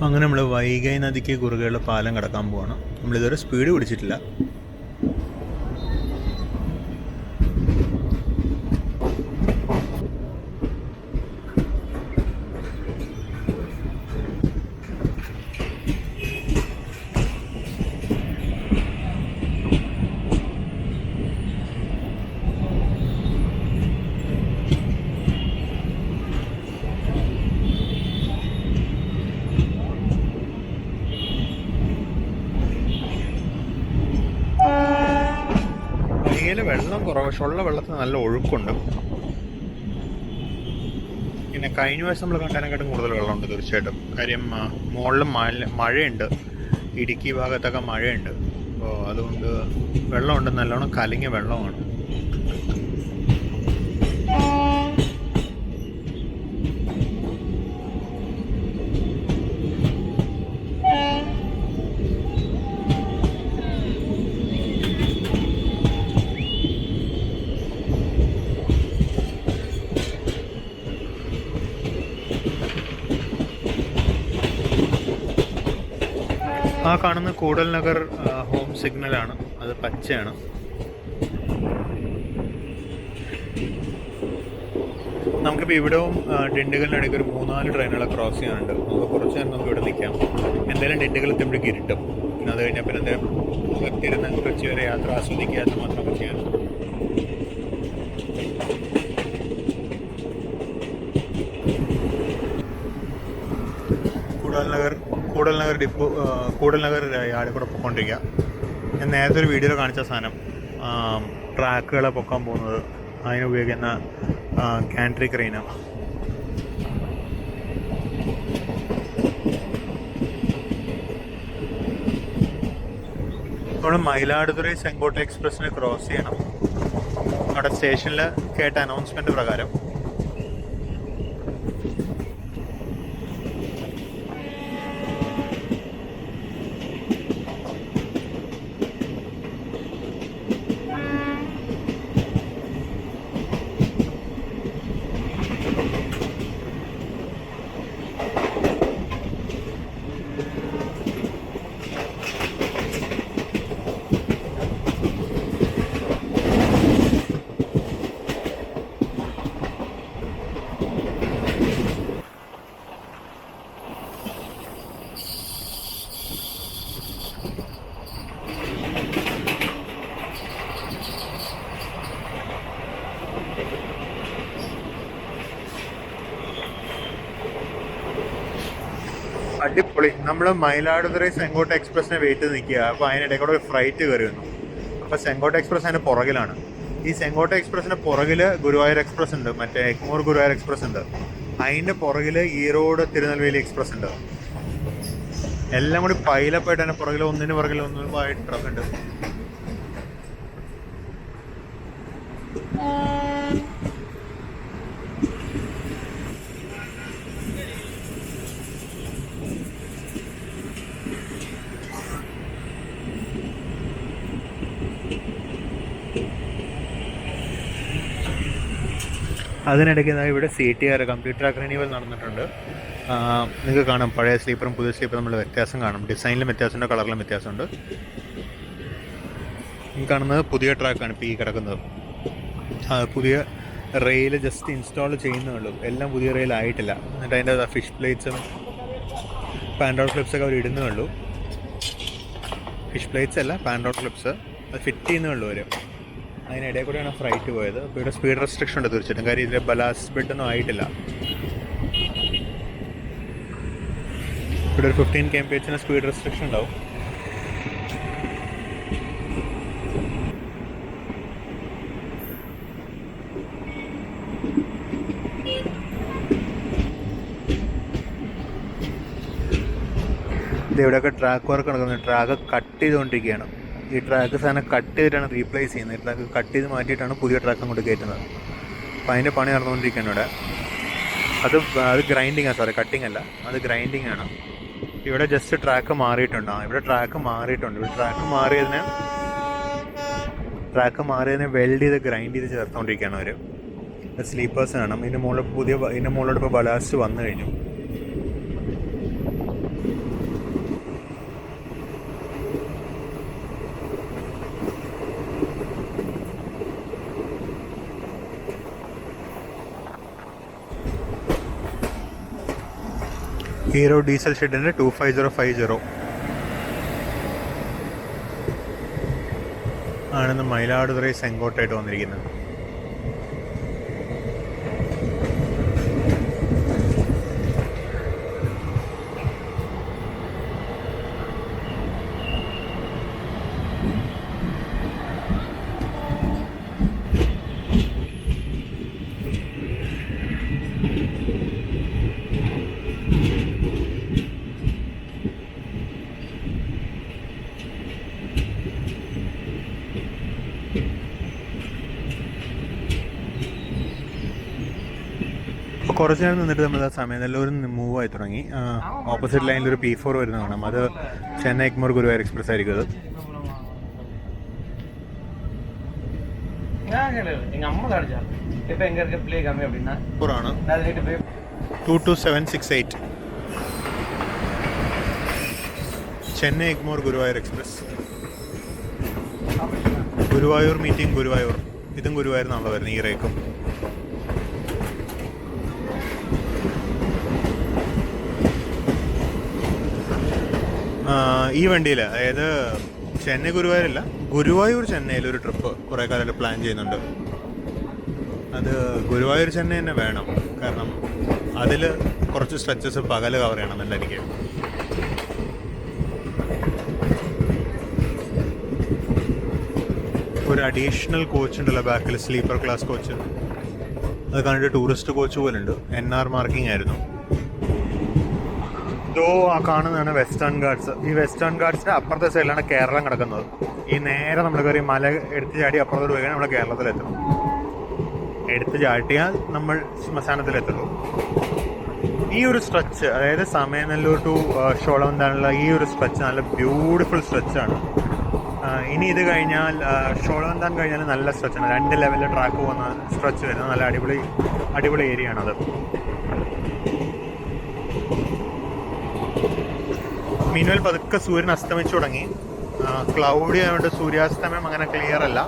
Speaker 1: അങ്ങനെ നമ്മൾ വൈഗൈ നദിക്ക് കുറുകെയുള്ള പാലം കടക്കാൻ പോവാണ്. നമ്മളിതുവരെ സ്പീഡ് പിടിച്ചിട്ടില്ല. വെള്ളം കുറവ്, പക്ഷെ ഉള്ള വെള്ളത്തിന് നല്ല ഒഴുക്കുണ്ട്. പിന്നെ കഴിഞ്ഞ പ്രാവശ്യം നമ്മൾ കണ്ടതിനെക്കാട്ടും കൂടുതൽ വെള്ളമുണ്ട് തീർച്ചയായിട്ടും. കാര്യം മുകളിൽ മഴയുണ്ട്, ഇടുക്കി ഭാഗത്തൊക്കെ മഴയുണ്ട്. അപ്പോൾ അതുകൊണ്ട് വെള്ളമുണ്ട്, നല്ലോണം കലങ്ങിയ വെള്ളമാണ്. ആ കാണുന്ന കൂടൽ നഗർ ഹോം സിഗ്നലാണ്, അത് പച്ചയാണ്. നമുക്കിപ്പോൾ ഇവിടവും ഡിണ്ടിഗലിനിടയ്ക്ക് ഒരു 3-4 ട്രെയിനുകളെ ക്രോസ് ചെയ്യാനുണ്ട്. നമുക്ക് കുറച്ച് നേരം നമുക്ക് ഇവിടെ നിൽക്കാം. എന്തായാലും ഡിണ്ടിഗൽ എത്തുമ്പോഴേക്ക് ഇരുട്ടും. പിന്നെ അത് കഴിഞ്ഞാൽ പിന്നെ എന്തായാലും എത്തിയിരുന്ന് കൊച്ചി വരെ യാത്ര ആസ്വദിക്കുക, അത് മാത്രമൊക്കെ ചെയ്യാൻ. കൂടൽ നഗർ യാർഡിൽ കൂടെ പൊയ്ക്കൊണ്ടിരിക്കുക. ഞാൻ നേരത്തെ ഒരു വീഡിയോയിൽ കാണിച്ച സാധനം, ട്രാക്കുകളെ പൊക്കാൻ പോകുന്നത്, അതിന് ഉപയോഗിക്കുന്ന കാൻട്രി ക്രെയിനാണ്. നമ്മൾ മയിലാടുതുറൈ ചെങ്കോട്ട എക്സ്പ്രസ്സിനെ ക്രോസ് ചെയ്യണം. അവിടെ സ്റ്റേഷനിൽ കേട്ട അനൗൺസ്മെൻറ്റ് പ്രകാരം അടിപൊളി. നമ്മൾ മയിലാടുതുറൈ ചെങ്കോട്ട എക്സ്പ്രസ്സിനെ വെയിറ്റ് നിൽക്കുക. അപ്പോൾ അതിനിടയിൽ കൂടെ ഒരു ഫ്ലൈറ്റ് കയറി വന്നു. അപ്പോൾ ചെങ്കോട്ട എക്സ്പ്രസ് അതിന് പുറകിലാണ്. ഈ ചെങ്കോട്ട എക്സ്പ്രസ്സിന് പുറകിൽ ഗുരുവായൂർ എക്സ്പ്രസ് ഉണ്ട്, മറ്റേ എഗ്മോർ ഗുരുവായൂർ എക്സ്പ്രസ് ഉണ്ട്. അതിൻ്റെ പുറകിൽ ഈറോഡ് തിരുനെൽവേലി എക്സ്പ്രസ് ഉണ്ട്. എല്ലാം കൂടി പൈലപ്പായിട്ട് തന്നെ പുറകിൽ ഒന്നിന് പുറകിൽ ഒന്നിനുമായിട്ട് ട്രക്ക് ഉണ്ട്. അതിനിടയ്ക്ക് ഇവിടെ CTR കംപ്ലീറ്റ് ട്രാക്ക് റിന്യൂവൽ നടന്നിട്ടുണ്ട്. നിങ്ങൾക്ക് കാണാം പഴയ സ്ലീപ്പറും പുതിയ സ്ലീപ്പറും നമ്മൾ വ്യത്യാസം കാണും. ഡിസൈനിലും വ്യത്യാസമുണ്ട്, കളറിലും വ്യത്യാസമുണ്ട്. ഈ കാണുന്നത് പുതിയ ട്രാക്കാണ് ഇപ്പോൾ ഈ കിടക്കുന്നത്. പുതിയ റെയിൽ ജസ്റ്റ് ഇൻസ്റ്റാൾ ചെയ്യുന്നേ ഉള്ളൂ. എല്ലാം പുതിയ റെയിൽ ആയിട്ടില്ല. എന്നിട്ട് അതിൻ്റെ ഫിഷ് പ്ലേറ്റ്സും പാൻഡോൾ ക്ലിപ്സൊക്കെ അവർ ഇടുന്നേ ഉള്ളൂ. ഫിഷ് പ്ലേറ്റ്സ് അല്ല, പാൻഡോൾ ക്ലിപ്സ് അത് ഫിറ്റ് ചെയ്യുന്നേ ഉള്ളൂ അവർ. അതിനിടയിൽ കൂടെയാണ് ഫ്ലൈറ്റ് പോയത്. അപ്പോൾ ഇവിടെ സ്പീഡ് റെസ്ട്രിക്ഷൻ ഉണ്ട് തീർച്ചയായിട്ടും. കാര്യം ഇതിൽ ബലാസ്റ്റ് ബെഡൊന്നും ആയിട്ടില്ല. ഇവിടെ ഒരു 15 kmph സ്പീഡ് റെസ്ട്രിക്ഷൻ ഉണ്ടാവും. ഇവിടെയൊക്കെ ട്രാക്ക് വർക്ക് നടക്കുന്നത്. ട്രാക്ക് കട്ട് ചെയ്തുകൊണ്ടിരിക്കുകയാണ്. ഈ ട്രാക്ക് സാധനം കട്ട് ചെയ്തിട്ടാണ് റീപ്ലേസ് ചെയ്യുന്നത്. ഈ ട്രാക്ക് കട്ട് ചെയ്ത് മാറ്റിയിട്ടാണ് പുതിയ ട്രാക്ക് അങ്ങോട്ട് കയറ്റുന്നത്. അപ്പോൾ അതിൻ്റെ പണി നടന്നുകൊണ്ടിരിക്കുകയാണ് ഇവിടെ. അത് ഗ്രൈൻഡിങ് ആണ്, സോറി കട്ടിങ് അല്ല, അത് ഗ്രൈൻഡിങ് ആണ്. ഇവിടെ ജസ്റ്റ് ട്രാക്ക് മാറിയിട്ടുണ്ട്. ഇവിടെ ട്രാക്ക് മാറിയിട്ടുണ്ട്. ഇവിടെ ട്രാക്ക് മാറിയതിനെ വെൽഡ് ചെയ്ത് ഗ്രൈൻഡ് ചെയ്ത് ചേർത്തുകൊണ്ടിരിക്കുകയാണ് അവർ. സ്ലീപ്പേഴ്സ് കാണാം. ഇതിൻ്റെ മുകളിലോട്ട് ഇപ്പോൾ ബലാസ്റ്റ് വന്നു കഴിഞ്ഞു. ഹീറോ ഡീസൽ ഷെഡിൻ്റെ 25050 ആണെന്ന് മയിലാടുതുറൈ സെങ്കോട്ടായിട്ട് വന്നിരിക്കുന്നത്. അപ്പോൾ കുറച്ച് നേരം നിന്നിട്ട് നമ്മൾ ആ സമയത്തെല്ലാം മൂവ് ആയി തുടങ്ങി. ഓപ്പോസിറ്റ് ലൈനിൽ ഒരു P4 വരുന്ന കാണാം. അത് ചെന്നൈ എഗ്മോർ ഗുരുവായൂർ എക്സ്പ്രസ് ആയിരിക്കും. അത് 22768 ചെന്നൈ എഗ്മോർ ഗുരുവായൂർ എക്സ്പ്രസ്. ഗുരുവായൂർ മീറ്റിംഗ് ഗുരുവായൂർ. ഇതും ഗുരുവായൂർ നിന്നാണല്ലോ വരുന്നത്. ഈ റേക്കും ഈ വണ്ടിയിൽ, അതായത് ചെന്നൈ ഗുരുവായൂരല്ല, ഗുരുവായൂർ ചെന്നൈയിലൊരു ട്രിപ്പ് കുറേ കാലമായിട്ട് പ്ലാൻ ചെയ്യുന്നുണ്ട്. അത് ഗുരുവായൂർ ചെന്നൈ തന്നെ വേണം. കാരണം അതിൽ കുറച്ച് സ്ട്രെച്ചസ് പകൽ കവർ ചെയ്യണമെന്നല്ല എനിക്ക്. ഒരു അഡീഷണൽ കോച്ച് ഉണ്ടല്ലോ ബാക്കിൽ, സ്ലീപ്പർ ക്ലാസ് കോച്ച്. അത് കണ്ടിട്ട് ടൂറിസ്റ്റ് കോച്ച് പോലെ ഉണ്ട്. NR മാർക്കിംഗ് ആയിരുന്നു. ഇതോ ആ കാണുന്നതാണ് വെസ്റ്റേൺ ഗാർഡ്സ്. ഈ വെസ്റ്റേൺ ഗാർഡ്സിൻ്റെ അപ്പുറത്തെ സൈഡിലാണ് കേരളം കിടക്കുന്നത്. ഈ നേരെ നമ്മൾ കയറി മല എടുത്ത് ചാടി അപ്പുറത്തോട്ട് പോയി നമ്മൾ കേരളത്തിലെത്തും. എടുത്ത് ചാട്ടിയാൽ നമ്മൾ ശ്മശാനത്തിലെത്തുള്ളൂ. ഈ ഒരു സ്ട്രെച്ച്, അതായത് സമയനല്ലൂർ ടു ഷോളവന്താനുള്ള ഈ ഒരു സ്ട്രെച്ച് നല്ല ബ്യൂട്ടിഫുൾ സ്ട്രെച്ചാണ്. ഇനി ഇത് കഴിഞ്ഞാൽ ഷോളവന്താൻ കഴിഞ്ഞാൽ നല്ല സ്ട്രെച്ചാണ്. 2 ലെവലിൽ ട്രാക്ക് പോകുന്ന സ്ട്രെച്ച് വരുന്നത് നല്ല അടിപൊളി ഏരിയ ആണത്. മീനുവൽ പതുക്കെ സൂര്യൻ അസ്തമിച്ചു തുടങ്ങി. ക്ലൗഡി ആയതുകൊണ്ട് സൂര്യാസ്തമയം അങ്ങനെ ക്ലിയർ അല്ല.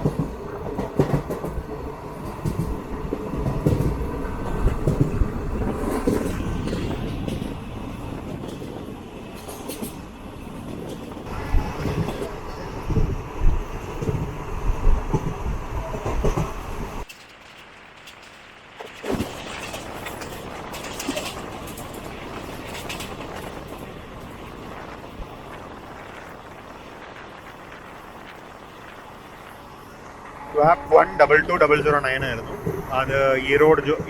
Speaker 1: സ്വാപ്പ് 122009 ആയിരുന്നു. അത്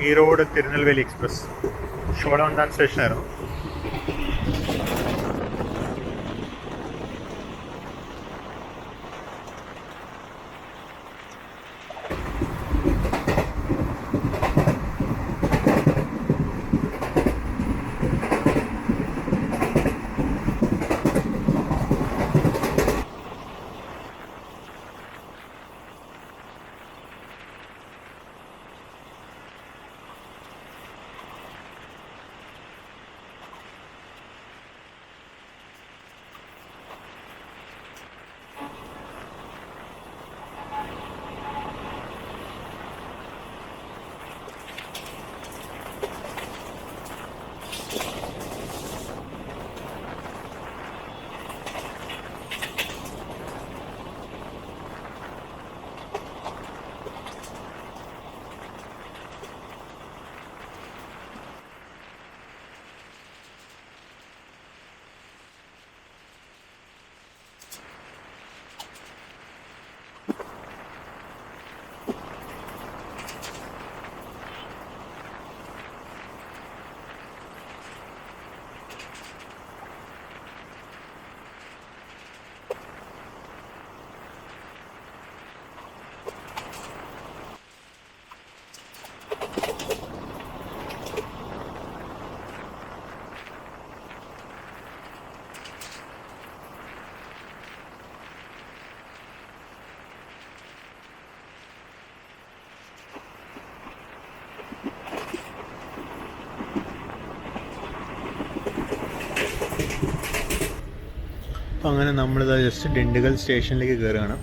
Speaker 1: ഈറോഡ് തിരുനെൽവേലി എക്സ്പ്രസ് ഷോളവന്താൻ സ്റ്റേഷനായിരുന്നു. അപ്പം അങ്ങനെ നമ്മളിത് ജസ്റ്റ് ഡിണ്ടിഗൽ സ്റ്റേഷനിലേക്ക് കയറുകയാണ്.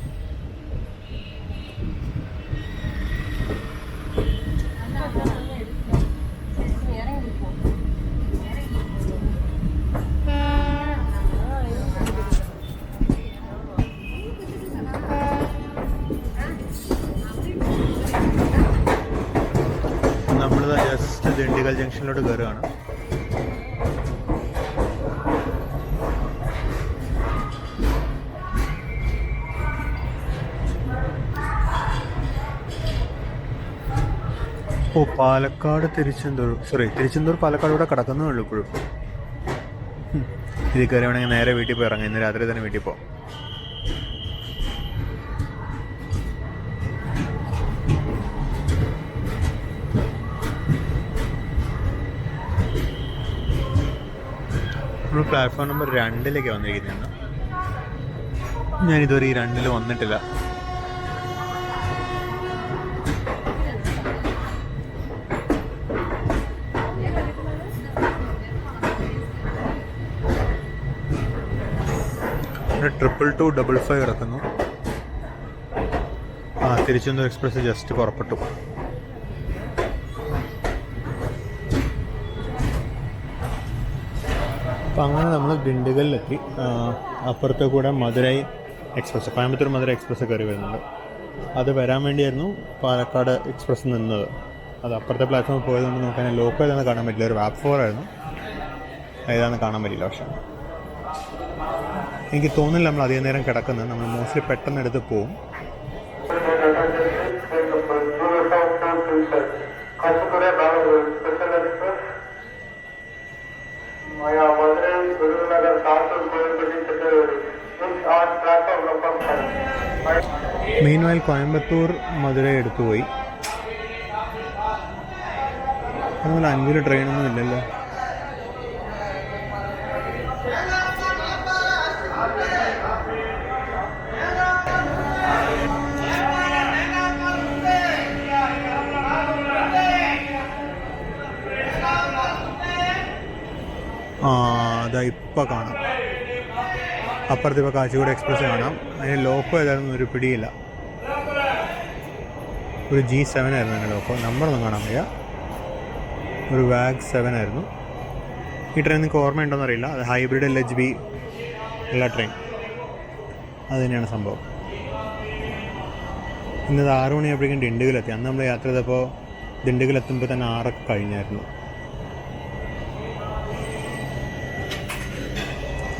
Speaker 1: നമ്മളിത് ജസ്റ്റ് ദിണ്ടിഗൽ ജംഗ്ഷനിലോട്ട് കയറുകയാണ്. പാലക്കാട് തിരുച്ചെന്തൂർ പാലക്കാട് കൂടെ കിടക്കുന്നേ ഉള്ളൂ ഇപ്പോഴും. ഇതിൽ കയറി വേണമെങ്കിൽ നേരെ വീട്ടിൽ പോയി ഇറങ്ങാം. ഇന്ന് രാത്രി തന്നെ വീട്ടിൽ പോകാം. നമ്മൾ പ്ലാറ്റ്ഫോം നമ്പർ 2 വന്നിരിക്കുന്നതാണ്. ഞാനിതുവരെ ഈ 2 വന്നിട്ടില്ല. ഇവിടെ 22255 കിടക്കുന്നു. തിരുച്ചെന്തൂർ എക്സ്പ്രസ് ജസ്റ്റ് പുറപ്പെട്ടു. അപ്പം അങ്ങനെ നമ്മൾ ദിണ്ടിഗലിലെത്തി. അപ്പുറത്തെ കൂടെ മധുരൈ എക്സ്പ്രസ്, കോയമ്പത്തൂർ മധുരൈ എക്സ്പ്രസ് കയറി വരുന്നുണ്ട്. അത് വരാൻ വേണ്ടിയായിരുന്നു പാലക്കാട് എക്സ്പ്രസ് നിന്നത്. അത് അപ്പുറത്തെ പ്ലാറ്റ്ഫോമിൽ പോയതുകൊണ്ട് നമുക്ക് അതിനെ ലോക്കൽ ഏതാണെന്ന് കാണാൻ പറ്റില്ല. ഒരു വാപ്പ് 4 ആയിരുന്നു, ഏതാണെന്ന് കാണാൻ പറ്റില്ല. പക്ഷേ എനിക്ക് തോന്നുന്നില്ല നമ്മൾ അധികം നേരം കിടക്കുന്നത്. നമ്മൾ മോസ്റ്റ്ലി പെട്ടെന്ന് എടുത്ത് പോവും. മീൻവൈൽ കോയമ്പത്തൂർ മധുരൈ എടുത്തുപോയി. അതുപോലെ 5 ട്രെയിനൊന്നും ഇല്ലല്ലോ. അതാ ഇപ്പം കാണാം. അപ്പുറത്ത് ഇപ്പോൾ കാച്ചിഗുഡ എക്സ്പ്രസ് കാണാം. അതിന് ലോക്കോ ഏതായിരുന്നു ഒരു പിടിയില്ല. ഒരു G7 ആയിരുന്നു അതിൻ്റെ ലോക്കോ. നമ്പറൊന്നും കാണാൻ വയ്യ. ഒരു വാഗ് 7 ആയിരുന്നു. ഈ ട്രെയിൻ നിങ്ങൾക്ക് ഓർമ്മയുണ്ടോയെന്ന് അറിയില്ല. അത് ഹൈബ്രിഡ് LHB ഉള്ള ട്രെയിൻ. അത് തന്നെയാണ് സംഭവം. ഇന്നത് 6 മണിയാകുമ്പോഴേക്കും ദിണ്ടിഗലെത്തി. അന്ന് നമ്മൾ യാത്ര ചെയ്തപ്പോൾ ദിണ്ടിഗലെത്തുമ്പോൾ തന്നെ 6 കഴിഞ്ഞായിരുന്നു.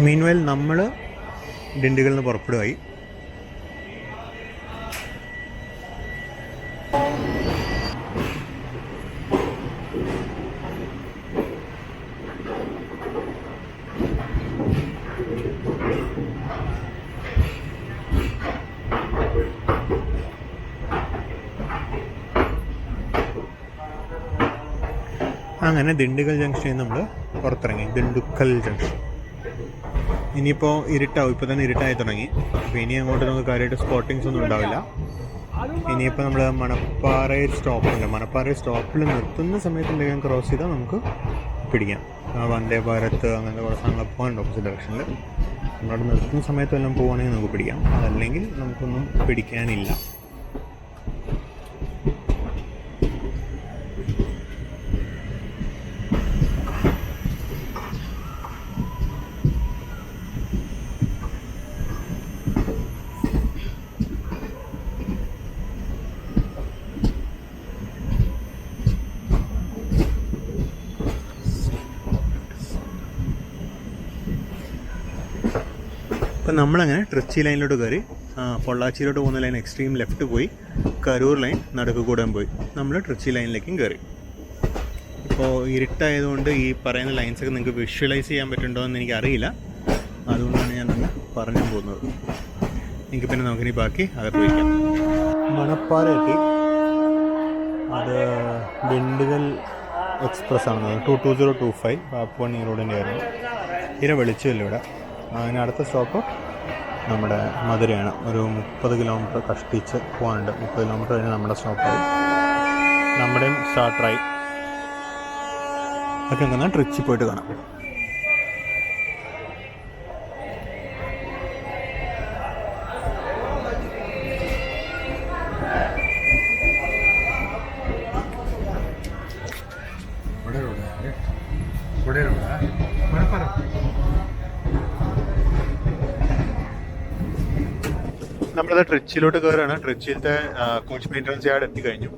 Speaker 1: മീൻവൈൽ നമ്മൾ ദിണ്ടിഗലിൽ നിന്ന് പുറപ്പെടുകയായി. അങ്ങനെ ദിണ്ടിഗൽ ജംഗ്ഷനിൽ നമ്മൾ പുറത്തിറങ്ങി. ദിണ്ടുക്കൽ ജംഗ്ഷൻ. ഇനിയിപ്പോൾ ഇരുട്ടാവും. ഇപ്പോൾ തന്നെ ഇരുട്ടായി തുടങ്ങി. അപ്പോൾ ഇനി അങ്ങോട്ട് നമുക്ക് കാര്യമായിട്ട് സ്പോട്ടിങ്സ് ഒന്നും ഉണ്ടാവില്ല. ഇനിയിപ്പോൾ നമ്മൾ മണപ്പാറയിൽ സ്റ്റോപ്പുണ്ട്. മണപ്പാറയിൽ സ്റ്റോപ്പിൽ നിർത്തുന്ന സമയത്ത് എന്തെങ്കിലും ക്രോസ് ചെയ്താൽ നമുക്ക് പിടിക്കാം. വന്ദേ ഭാരത് അങ്ങനത്തെ കുറേ സാധനങ്ങൾ പോകാനുണ്ട് ഓപ്പോസിറ്റ് ഡയറക്ഷനിൽ. നമ്മളവിടെ നിർത്തുന്ന സമയത്ത് വല്ലതും പോവുകയാണെങ്കിൽ നമുക്ക് പിടിക്കാം. അതല്ലെങ്കിൽ നമുക്കൊന്നും പിടിക്കാനില്ല. അപ്പം നമ്മളങ്ങനെ ട്രിച്ചി ലൈനിലോട്ട് കയറി. പൊള്ളാച്ചിയിലോട്ട് പോകുന്ന ലൈൻ എക്സ്ട്രീം ലെഫ്റ്റ് പോയി. കരൂർ ലൈൻ നടുക്ക് കൂടെ പോയി. നമ്മൾ ട്രിച്ചി ലൈനിലേക്കും കയറി. ഇപ്പോൾ ഇരുട്ടായതുകൊണ്ട് ഈ പറയുന്ന ലൈൻസൊക്കെ നിങ്ങൾക്ക് വിഷ്വലൈസ് ചെയ്യാൻ പറ്റുന്നുണ്ടോ എന്ന് എനിക്കറിയില്ല. അതുകൊണ്ടാണ് ഞാൻ തന്നെ പറഞ്ഞു പോകുന്നത്. എനിക്ക് പിന്നെ നമുക്കിനി ബാക്കി അകത്ത് വയ്ക്കാം. മണപ്പാറ എത്തി. അത് ദിണ്ടിഗൽ എക്സ്പ്രസ് ആണ്. 22025 പാപ്പുവൺ റോഡിൻ്റെ ആയിരുന്നു. തീരെ വെളിച്ചമില്ല ഇവിടെ. അതിന് അടുത്ത സ്റ്റോപ്പ് നമ്മുടെ മധുരയാണ്. ഒരു 30 കിലോമീറ്റർ കഷ്ടിച്ച് പോകാനുണ്ട്. 30 കിലോമീറ്റർ കഴിഞ്ഞ് നമ്മുടെ സ്റ്റോപ്പായി. നമ്മുടെയും സ്റ്റാർട്ടറായി. ഒക്കെ അങ്ങനെ ട്രിച്ചിൽ പോയിട്ട് കാണാം. നമ്മളത് ട്രിച്ചിയിലോട്ട് കയറുകയാണ്. ട്രിച്ചിയിലത്തെ കോച്ച് മെയിൻ്റനൻസ് യാർഡ് എത്തിക്കഴിഞ്ഞു.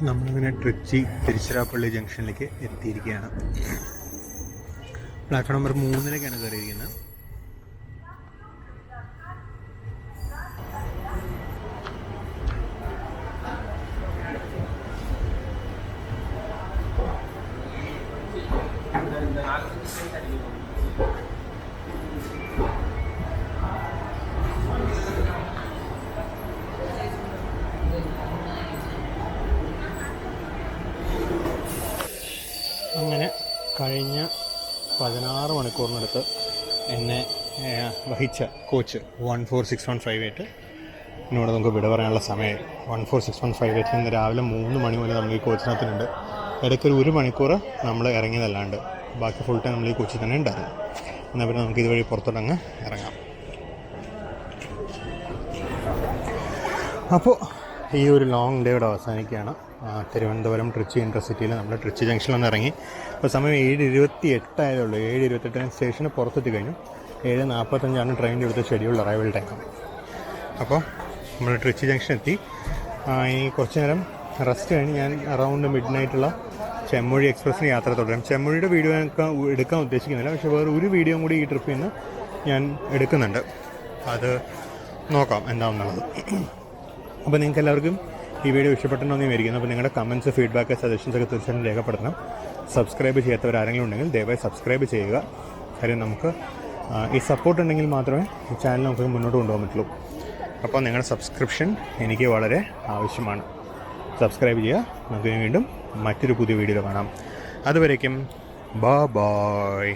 Speaker 1: നമ്മളിങ്ങനെ ട്രിച്ചി തിരുച്ചിറപ്പള്ളി ജംഗ്ഷനിലേക്ക് എത്തിയിരിക്കുകയാണ്. Platform number 3 കയറിയിരിക്കുന്നത്. അങ്ങനെ കഴിഞ്ഞ 16 മണിക്കൂറിനടുത്ത് എന്നെ വഹിച്ച കോച്ച് 146,158 എന്നോട് നമുക്ക് വിട പറയാനുള്ള സമയം. 146,158 ഇന്ന് രാവിലെ 3 മണി മുതൽ നമ്മൾ ഈ കോച്ചിനകത്തിനുണ്ട്. ഇടയ്ക്കൊരു 1 മണിക്കൂർ നമ്മൾ ഇറങ്ങിയതല്ലാണ്ട് ബാക്കി ഫുൾ ടൈം നമ്മൾ ഈ കോച്ചിൽ തന്നെ ഉണ്ടായിരുന്നു. എന്നാൽ പിന്നെ നമുക്ക് ഇതുവഴി പുറത്തോട്ടങ്ങ് ഇറങ്ങാം. അപ്പോൾ ഈ ഒരു ലോങ് ഡേ ഇവിടെ അവസാനിക്കുകയാണ്. തിരുവനന്തപുരം ട്രിച്ചി ഇൻ്റർസിറ്റിയിൽ നമ്മൾ ട്രിച്ചി ജംഗ്ഷനിൽ നിന്ന് ഇറങ്ങി. അപ്പോൾ സമയം 7:28 ആയതുള്ളൂ. 7:28 സ്റ്റേഷന് പുറത്തെത്തി കഴിഞ്ഞു. 7:45 ട്രെയിനിൻ്റെ അടുത്ത് ഷെഡ്യൂൾഡ് അറൈവൽ ടൈം. അപ്പോൾ നമ്മൾ ട്രിച്ചി ജംഗ്ഷൻ എത്തി. ഇനി കുറച്ച് നേരം റെസ്റ്റ് കഴിഞ്ഞ് ഞാൻ അറൗണ്ട് മിഡ് നൈറ്റുള്ള ചെമ്മൊഴി എക്സ്പ്രസ്സിന് യാത്ര തുടരും. ചെമ്മൊഴിയുടെ വീഡിയോ എടുക്കാൻ ഉദ്ദേശിക്കുന്നില്ല, പക്ഷേ വേറെ ഒരു വീഡിയോയും കൂടി ഈ ട്രിപ്പിൽ നിന്ന് ഞാൻ എടുക്കുന്നുണ്ട്. അത് നോക്കാം എന്താണെന്നുള്ളത്. അപ്പോൾ നിങ്ങൾക്ക് എല്ലാവർക്കും ഈ വീഡിയോ ഇഷ്ടപ്പെട്ടെന്ന് വിചാരിക്കുന്നു. അപ്പോൾ നിങ്ങളുടെ കമൻറ്റ്സ്, ഫീഡ്ബാക്ക്, സജഷൻസ് ഒക്കെ തീർച്ചയായും രേഖപ്പെടുത്തണം. സബ്സ്ക്രൈബ് ചെയ്യാത്തവരാരെങ്കിലും ഉണ്ടെങ്കിൽ ദയവായി സബ്സ്ക്രൈബ് ചെയ്യുക. കാര്യം നമുക്ക് ഈ സപ്പോർട്ട് ഉണ്ടെങ്കിൽ മാത്രമേ ഈ ചാനൽ നമുക്ക് മുന്നോട്ട് കൊണ്ടുപോകാൻ പറ്റുള്ളൂ. അപ്പോൾ നിങ്ങളുടെ സബ്സ്ക്രിപ്ഷൻ എനിക്ക് വളരെ ആവശ്യമാണ്. സബ്സ്ക്രൈബ് ചെയ്യുക. നമുക്ക് വീണ്ടും മറ്റൊരു പുതിയ വീഡിയോ കാണാം. അതുവരേക്കും ബൈ.